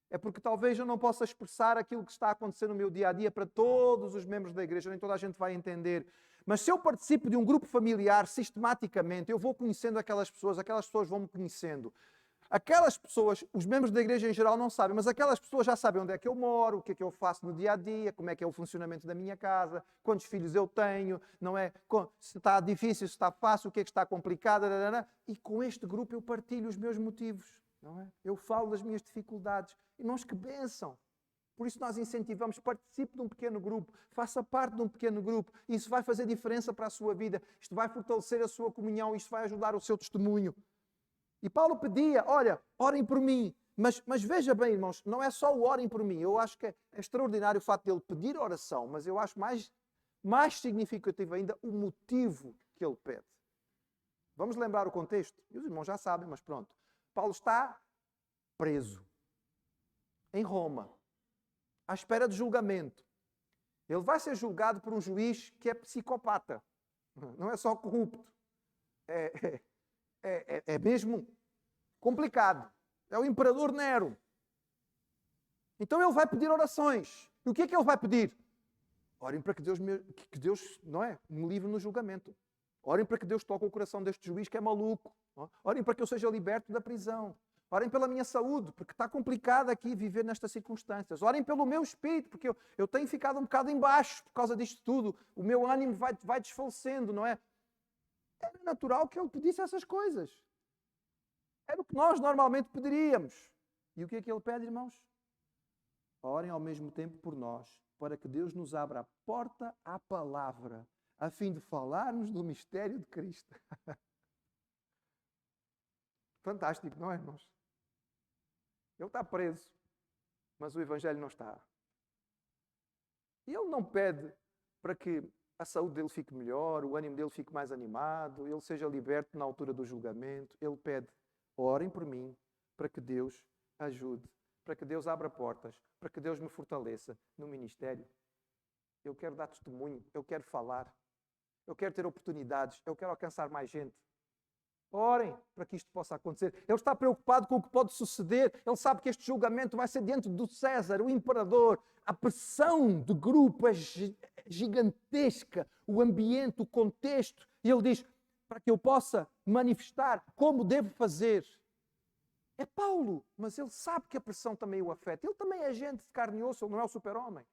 é porque talvez eu não possa expressar aquilo que está a acontecer no meu dia-a-dia para todos os membros da igreja, nem toda a gente vai entender. Mas se eu participo de um grupo familiar sistematicamente, eu vou conhecendo aquelas pessoas vão me conhecendo. Aquelas pessoas, os membros da igreja em geral não sabem, mas aquelas pessoas já sabem onde é que eu moro, o que é que eu faço no dia-a-dia, como é que é o funcionamento da minha casa, quantos filhos eu tenho, não é? Se está difícil, se está fácil, o que é que está complicado, e com este grupo eu partilho os meus motivos, não é? Eu falo das minhas dificuldades. Irmãos, que bênção! Por isso nós incentivamos, participe de um pequeno grupo, faça parte de um pequeno grupo. Isso vai fazer diferença para a sua vida, isto vai fortalecer a sua comunhão, isto vai ajudar o seu testemunho. E Paulo pedia, olha, orem por mim. Mas veja bem, irmãos, não é só o orem por mim. Eu acho que é extraordinário o fato dele pedir oração, mas eu acho mais significativo ainda o motivo que ele pede. Vamos lembrar o contexto? E os irmãos já sabem, mas pronto. Paulo está preso em Roma, à espera de julgamento. Ele vai ser julgado por um juiz que é psicopata. Não é só corrupto. É mesmo complicado. É o imperador Nero. Então ele vai pedir orações. E o que é que ele vai pedir? Orem para que Deus não é, me livre no julgamento. Orem para que Deus toque o coração deste juiz que é maluco. Orem para que eu seja liberto da prisão. Orem pela minha saúde, porque está complicado aqui viver nestas circunstâncias. Orem pelo meu espírito, porque eu tenho ficado um bocado em baixo por causa disto tudo. O meu ânimo vai desfalecendo, não é? Era natural que ele pedisse essas coisas. Era o que nós normalmente pediríamos. E o que é que ele pede, irmãos? Orem ao mesmo tempo por nós, para que Deus nos abra a porta à palavra, a fim de falarmos do mistério de Cristo. Fantástico, não é, irmãos? Ele está preso, mas o Evangelho não está. E ele não pede para que a saúde dele fique melhor, o ânimo dele fique mais animado, ele seja liberto na altura do julgamento. Ele pede, orem por mim, para que Deus ajude, para que Deus abra portas, para que Deus me fortaleça no ministério. Eu quero dar testemunho, eu quero falar, eu quero ter oportunidades, eu quero alcançar mais gente. Orem para que isto possa acontecer. Ele está preocupado com o que pode suceder. Ele sabe que este julgamento vai ser diante do César, o imperador. A pressão do grupo é gigantesca. O ambiente, o contexto. E ele diz, para que eu possa manifestar como devo fazer. É Paulo, mas ele sabe que a pressão também o afeta. Ele também é gente de carne e osso, ele não é o super-homem.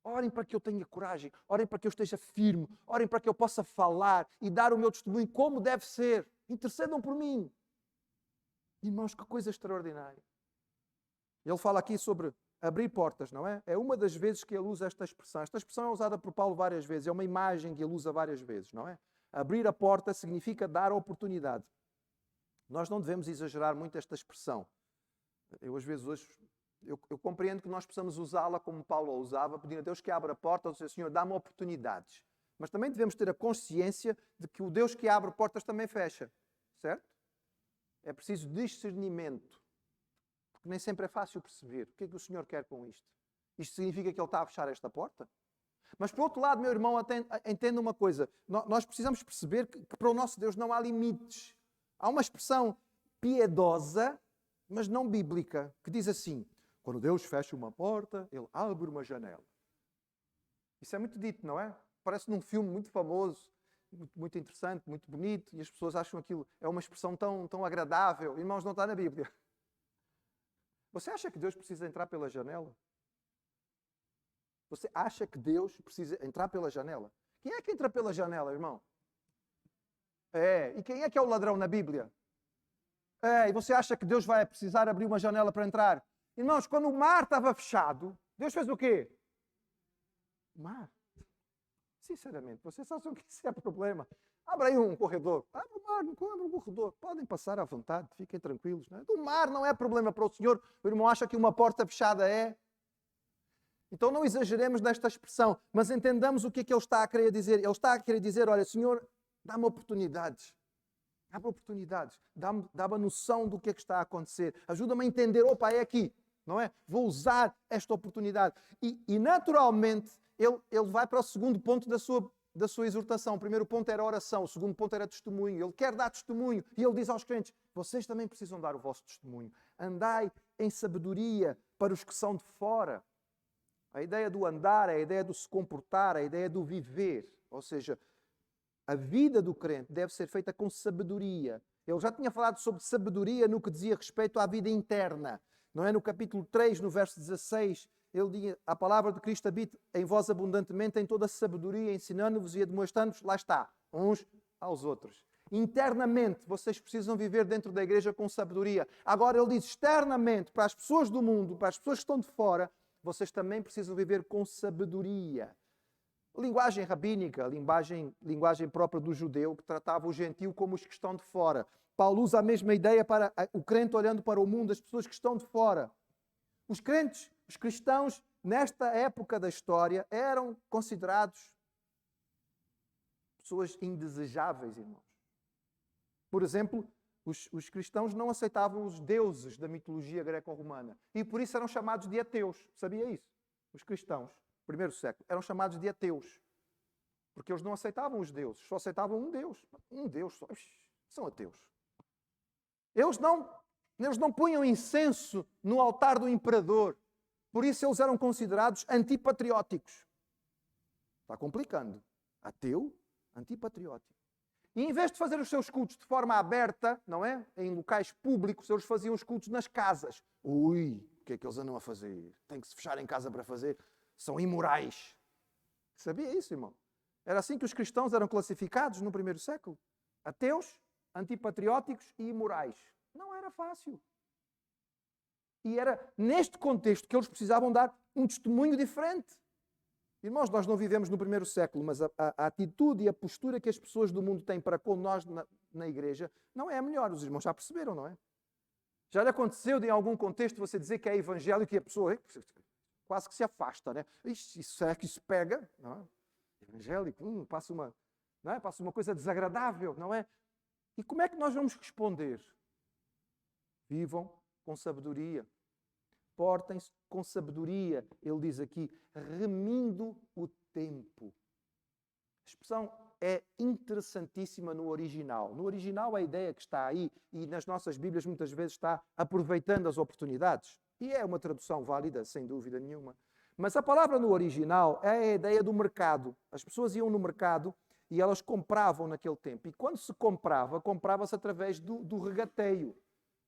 Orem para que eu tenha coragem. Orem para que eu esteja firme. Orem para que eu possa falar e dar o meu testemunho como deve ser. Intercedam por mim. Irmãos, que coisa extraordinária. Ele fala aqui sobre abrir portas, não é? É uma das vezes que ele usa esta expressão. Esta expressão é usada por Paulo várias vezes. É uma imagem que ele usa várias vezes, não é? Abrir a porta significa dar a oportunidade. Nós não devemos exagerar muito esta expressão. Eu, às vezes, hoje, eu compreendo que nós possamos usá-la como Paulo a usava, pedindo a Deus que abra a porta, ou seja, Senhor, dá-me oportunidades. Mas também devemos ter a consciência de que o Deus que abre portas também fecha. Certo? É preciso discernimento. Porque nem sempre é fácil perceber. O que é que o Senhor quer com isto? Isto significa que Ele está a fechar esta porta? Mas, por outro lado, meu irmão, entenda uma coisa. Nós precisamos perceber que para o nosso Deus não há limites. Há uma expressão piedosa, mas não bíblica, que diz assim: quando Deus fecha uma porta, Ele abre uma janela. Isso é muito dito, não é? Parece num filme muito famoso, muito interessante, muito bonito, e as pessoas acham aquilo é uma expressão tão agradável. Irmãos, não está na Bíblia. Você acha que Deus precisa entrar pela janela? Você acha que Deus precisa entrar pela janela? Quem é que entra pela janela, irmão? E quem é que é o ladrão na Bíblia? E você acha que Deus vai precisar abrir uma janela para entrar? Irmãos, quando o mar estava fechado, Deus fez o quê? O mar. Sinceramente, vocês acham que isso é problema? Abra aí um corredor. Abre o mar, abre um corredor. Podem passar à vontade, fiquem tranquilos. Não é? O mar não é problema para o Senhor. O irmão acha que uma porta fechada é. Então não exageremos nesta expressão, mas entendamos o que é que ele está a querer dizer. Ele está a querer dizer, olha, Senhor, dá-me oportunidades. Dá-me oportunidades. Dá-me a noção do que é que está a acontecer. Ajuda-me a entender, opa, é aqui. Não é? Vou usar esta oportunidade. E naturalmente, ele vai para o segundo ponto da sua exortação. O primeiro ponto era a oração, o segundo ponto era testemunho. Ele quer dar testemunho. E ele diz aos crentes, vocês também precisam dar o vosso testemunho. Andai em sabedoria para os que são de fora. A ideia do andar, a ideia do se comportar, a ideia do viver. Ou seja, a vida do crente deve ser feita com sabedoria. Ele já tinha falado sobre sabedoria no que dizia respeito à vida interna. Não é? No capítulo 3, no verso 16, ele diz, a palavra de Cristo habita em vós abundantemente, em toda a sabedoria, ensinando-vos e admoestando-vos, lá está, uns aos outros. Internamente, vocês precisam viver dentro da igreja com sabedoria. Agora ele diz, externamente, para as pessoas do mundo, para as pessoas que estão de fora, vocês também precisam viver com sabedoria. Linguagem rabínica, linguagem própria do judeu, que tratava o gentio como os que estão de fora. Paulo usa a mesma ideia para o crente olhando para o mundo, as pessoas que estão de fora. Os crentes, os cristãos, nesta época da história, eram considerados pessoas indesejáveis, irmãos. Por exemplo, os cristãos não aceitavam os deuses da mitologia greco-romana e por isso eram chamados de ateus. Sabia isso? Os cristãos, primeiro século, eram chamados de ateus. Porque eles não aceitavam os deuses, só aceitavam um Deus. Um Deus só. São ateus. Eles não punham incenso no altar do imperador. Por isso eles eram considerados antipatrióticos. Está complicando. Ateu, antipatriótico. E em vez de fazer os seus cultos de forma aberta, não é? Em locais públicos, eles faziam os cultos nas casas. Ui, o que é que eles andam a fazer? Tem que se fechar em casa para fazer. São imorais. Sabia isso, irmão? Era assim que os cristãos eram classificados no primeiro século. Ateus, antipatrióticos e imorais. Não era fácil. E era neste contexto que eles precisavam dar um testemunho diferente. Irmãos, nós não vivemos no primeiro século, mas a atitude e a postura que as pessoas do mundo têm para com nós na igreja não é a melhor. Os irmãos já perceberam, não é? Já lhe aconteceu de, em algum contexto, você dizer que é evangélico e a pessoa... quase que se afasta, né? Será que isso pega? Não é? Evangélico, passa uma coisa desagradável, não é? E como é que nós vamos responder? Vivam com sabedoria. Portem-se com sabedoria, ele diz aqui, remindo o tempo. A expressão é interessantíssima no original. No original, a ideia que está aí, e nas nossas Bíblias muitas vezes está aproveitando as oportunidades. E é uma tradução válida, sem dúvida nenhuma. Mas a palavra no original é a ideia do mercado. As pessoas iam no mercado e elas compravam naquele tempo. E quando se comprava-se através do regateio.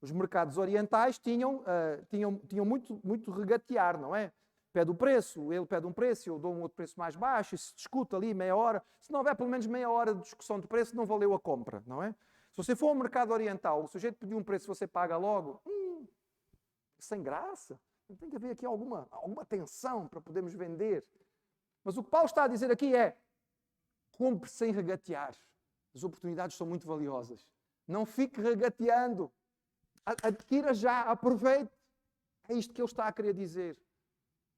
Os mercados orientais tinham muito regatear, não é? Pede o preço, ele pede um preço, eu dou um outro preço mais baixo, e se discute ali meia hora. Se não houver pelo menos meia hora de discussão de preço, não valeu a compra, não é? Se você for ao mercado oriental, o sujeito pediu um preço, você paga logo, sem graça. Tem que haver aqui alguma tensão para podermos vender. Mas o que Paulo está a dizer aqui é, compre sem regatear. As oportunidades são muito valiosas. Não fique regateando. Adquira já, aproveite. É isto que ele está a querer dizer.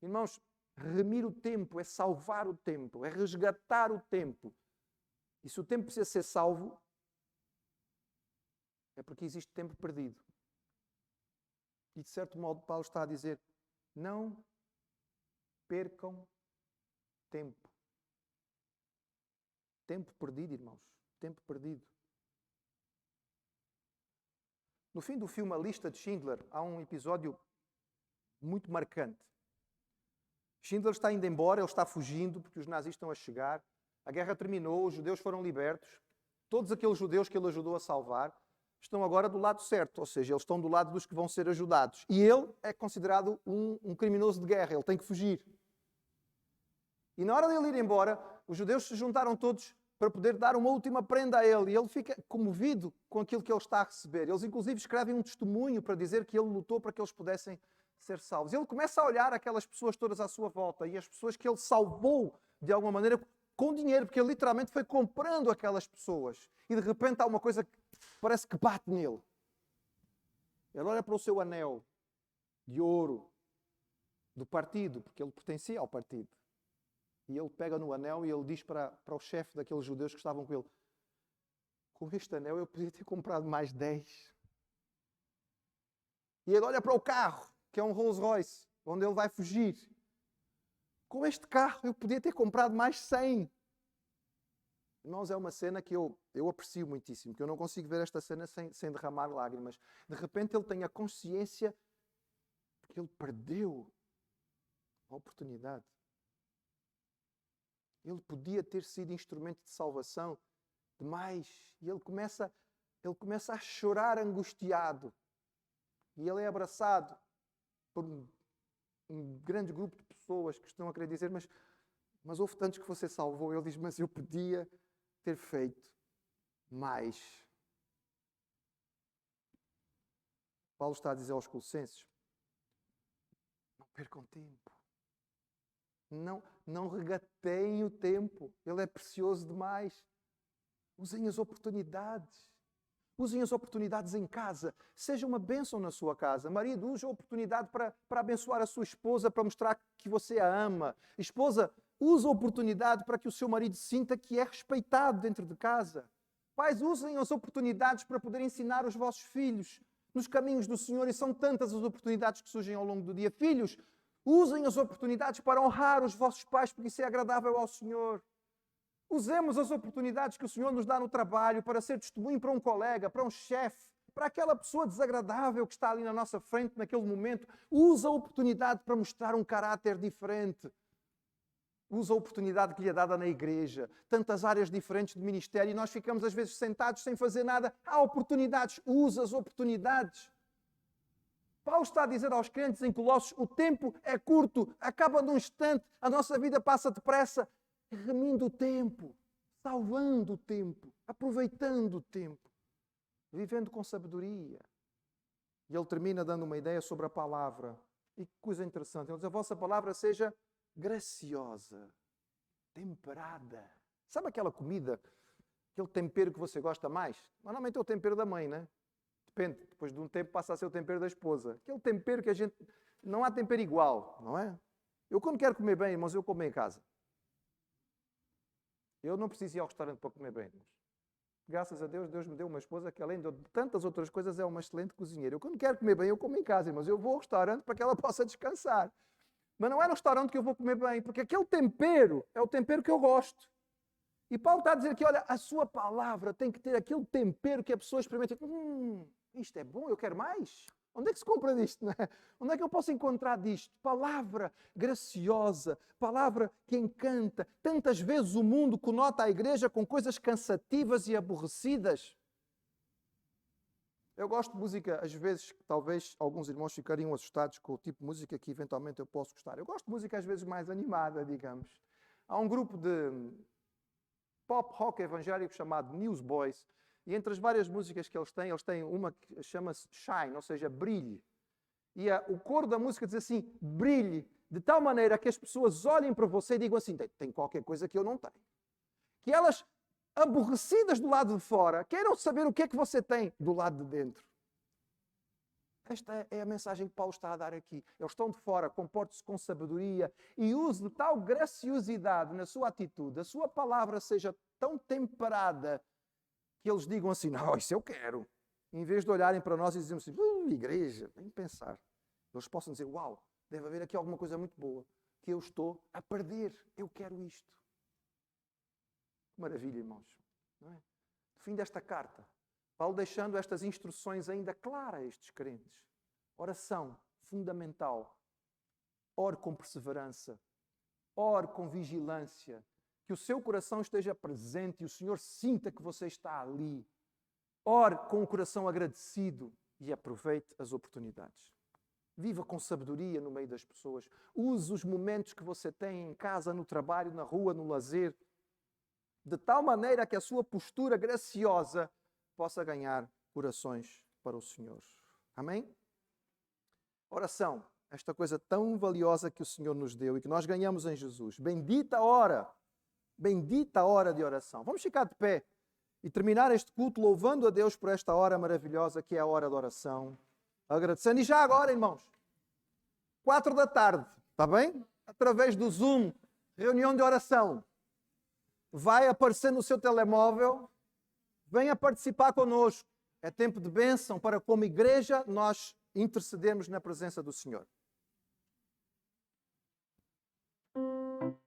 Irmãos, remir o tempo é salvar o tempo, é resgatar o tempo. E se o tempo precisa ser salvo, é porque existe tempo perdido. E de certo modo Paulo está a dizer, não percam tempo. Tempo perdido, irmãos. Tempo perdido. No fim do filme A Lista de Schindler, há um episódio muito marcante. Schindler está indo embora, ele está fugindo porque os nazis estão a chegar. A guerra terminou, os judeus foram libertos. Todos aqueles judeus que ele ajudou a salvar estão agora do lado certo, ou seja, eles estão do lado dos que vão ser ajudados. E ele é considerado um criminoso de guerra, ele tem que fugir. E na hora de ele ir embora, os judeus se juntaram todos para poder dar uma última prenda a ele. E ele fica comovido com aquilo que ele está a receber. Eles, inclusive, escrevem um testemunho para dizer que ele lutou para que eles pudessem ser salvos. Ele começa a olhar aquelas pessoas todas à sua volta e as pessoas que ele salvou, de alguma maneira, com dinheiro, porque ele literalmente foi comprando aquelas pessoas. E, de repente, há uma coisa que parece que bate nele. Ele olha para o seu anel de ouro do partido, porque ele pertencia ao partido. E ele pega no anel e ele diz para o chefe daqueles judeus que estavam com ele, com este anel eu podia ter comprado mais 10. E ele olha para o carro, que é um Rolls Royce, onde ele vai fugir. Com este carro eu podia ter comprado mais 100. Irmãos, é uma cena que eu aprecio muitíssimo, que eu não consigo ver esta cena sem derramar lágrimas. De repente ele tem a consciência que ele perdeu a oportunidade. Ele podia ter sido instrumento de salvação demais. E ele começa a chorar angustiado. E ele é abraçado por um grande grupo de pessoas que estão a querer dizer, mas houve tantos que você salvou. Ele diz, mas eu podia ter feito mais. Paulo está a dizer aos Colossenses, não percam tempo. Não regateiem o tempo. Ele é precioso demais. Usem as oportunidades. Usem as oportunidades em casa. Seja uma bênção na sua casa. Marido, use a oportunidade para abençoar a sua esposa, para mostrar que você a ama. Esposa, use a oportunidade para que o seu marido sinta que é respeitado dentro de casa. Pais, usem as oportunidades para poder ensinar os vossos filhos nos caminhos do Senhor. E são tantas as oportunidades que surgem ao longo do dia. Filhos, usem as oportunidades para honrar os vossos pais, porque isso é agradável ao Senhor. Usemos as oportunidades que o Senhor nos dá no trabalho para ser testemunho para um colega, para um chefe, para aquela pessoa desagradável que está ali na nossa frente naquele momento. Usa a oportunidade para mostrar um caráter diferente. Usa a oportunidade que lhe é dada na igreja. Tantas áreas diferentes de ministério e nós ficamos às vezes sentados sem fazer nada. Há oportunidades. Usa as oportunidades. Paulo está a dizer aos crentes em Colossos, o tempo é curto, acaba num instante, a nossa vida passa depressa, remindo o tempo, salvando o tempo, aproveitando o tempo, vivendo com sabedoria. E ele termina dando uma ideia sobre a palavra. E que coisa interessante, ele diz, a vossa palavra seja graciosa, temperada. Sabe aquela comida, aquele tempero que você gosta mais? Normalmente é o tempero da mãe, né? Depende, depois de um tempo passa a ser o tempero da esposa. Aquele tempero que a gente... Não há tempero igual, não é? Eu quando quero comer bem, irmãos, eu como em casa. Eu não preciso ir ao restaurante para comer bem, irmãos. Graças a Deus, Deus me deu uma esposa que, além de tantas outras coisas, é uma excelente cozinheira. Eu quando quero comer bem, eu como em casa, irmãos. Eu vou ao restaurante para que ela possa descansar. Mas não é no restaurante que eu vou comer bem, porque aquele tempero é o tempero que eu gosto. E Paulo está a dizer que, olha, a sua palavra tem que ter aquele tempero que a pessoa experimenta. Isto é bom, eu quero mais. Onde é que se compra disto? Não é? Onde é que eu posso encontrar disto? Palavra graciosa, palavra que encanta. Tantas vezes o mundo conota a igreja com coisas cansativas e aborrecidas. Eu gosto de música, às vezes, talvez alguns irmãos ficariam assustados com o tipo de música que eventualmente eu posso gostar. Eu gosto de música às vezes mais animada, digamos. Há um grupo de pop rock evangélico chamado Newsboys, e entre as várias músicas que eles têm uma que chama-se Shine, ou seja, brilhe. E o coro da música diz assim, brilhe, de tal maneira que as pessoas olhem para você e digam assim, tem qualquer coisa que eu não tenho. Que elas, aborrecidas do lado de fora, queiram saber o que é que você tem do lado de dentro. Esta é a mensagem que Paulo está a dar aqui. Eles estão de fora, comportem-se com sabedoria e use de tal graciosidade na sua atitude, a sua palavra seja tão temperada que eles digam assim, não, isso eu quero. Em vez de olharem para nós e dizermos assim, igreja, vem pensar. Eles possam dizer, uau, deve haver aqui alguma coisa muito boa que eu estou a perder. Eu quero isto. Maravilha, irmãos. Não é? No fim desta carta, Paulo deixando estas instruções ainda claras a estes crentes. Oração fundamental. Ore com perseverança. Ore com vigilância. Que o seu coração esteja presente e o Senhor sinta que você está ali. Ore com o coração agradecido e aproveite as oportunidades. Viva com sabedoria no meio das pessoas. Use os momentos que você tem em casa, no trabalho, na rua, no lazer, de tal maneira que a sua postura graciosa possa ganhar corações para o Senhor. Amém? Oração, esta coisa tão valiosa que o Senhor nos deu e que nós ganhamos em Jesus. Bendita a hora de oração. Vamos ficar de pé e terminar este culto louvando a Deus por esta hora maravilhosa que é a hora da oração. Agradecendo. E já agora, irmãos, 4 da tarde, está bem? Através do Zoom, reunião de oração. Vai aparecer no seu telemóvel. Venha participar conosco. É tempo de bênção para, como igreja, nós intercedermos na presença do Senhor. Amém.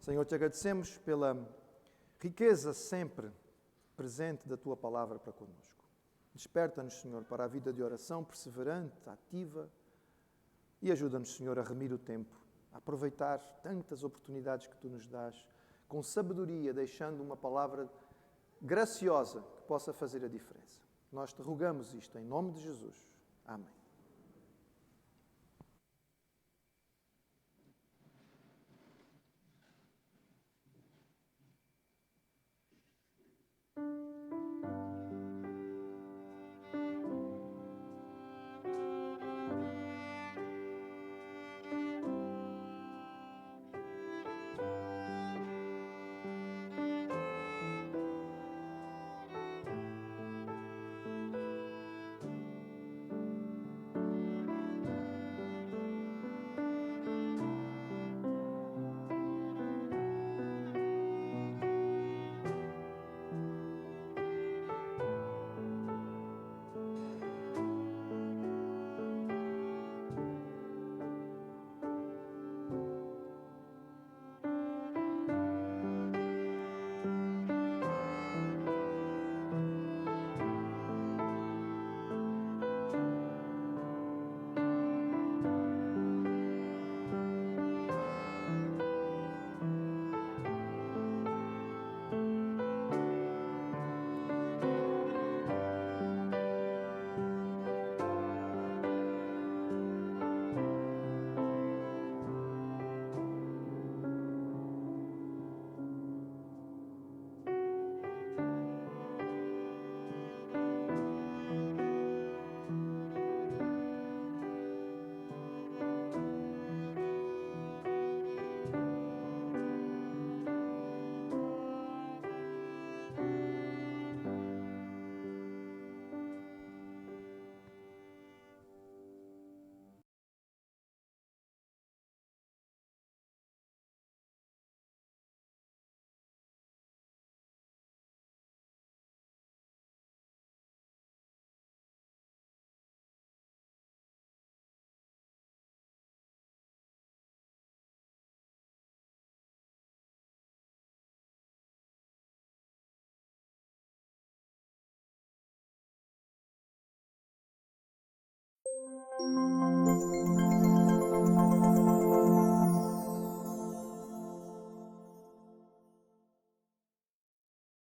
Senhor, te agradecemos pela riqueza sempre presente da Tua palavra para conosco. Desperta-nos, Senhor, para a vida de oração perseverante, ativa, e ajuda-nos, Senhor, a remir o tempo, a aproveitar tantas oportunidades que Tu nos dás, com sabedoria, deixando uma palavra graciosa que possa fazer a diferença. Nós te rogamos isto em nome de Jesus. Amém.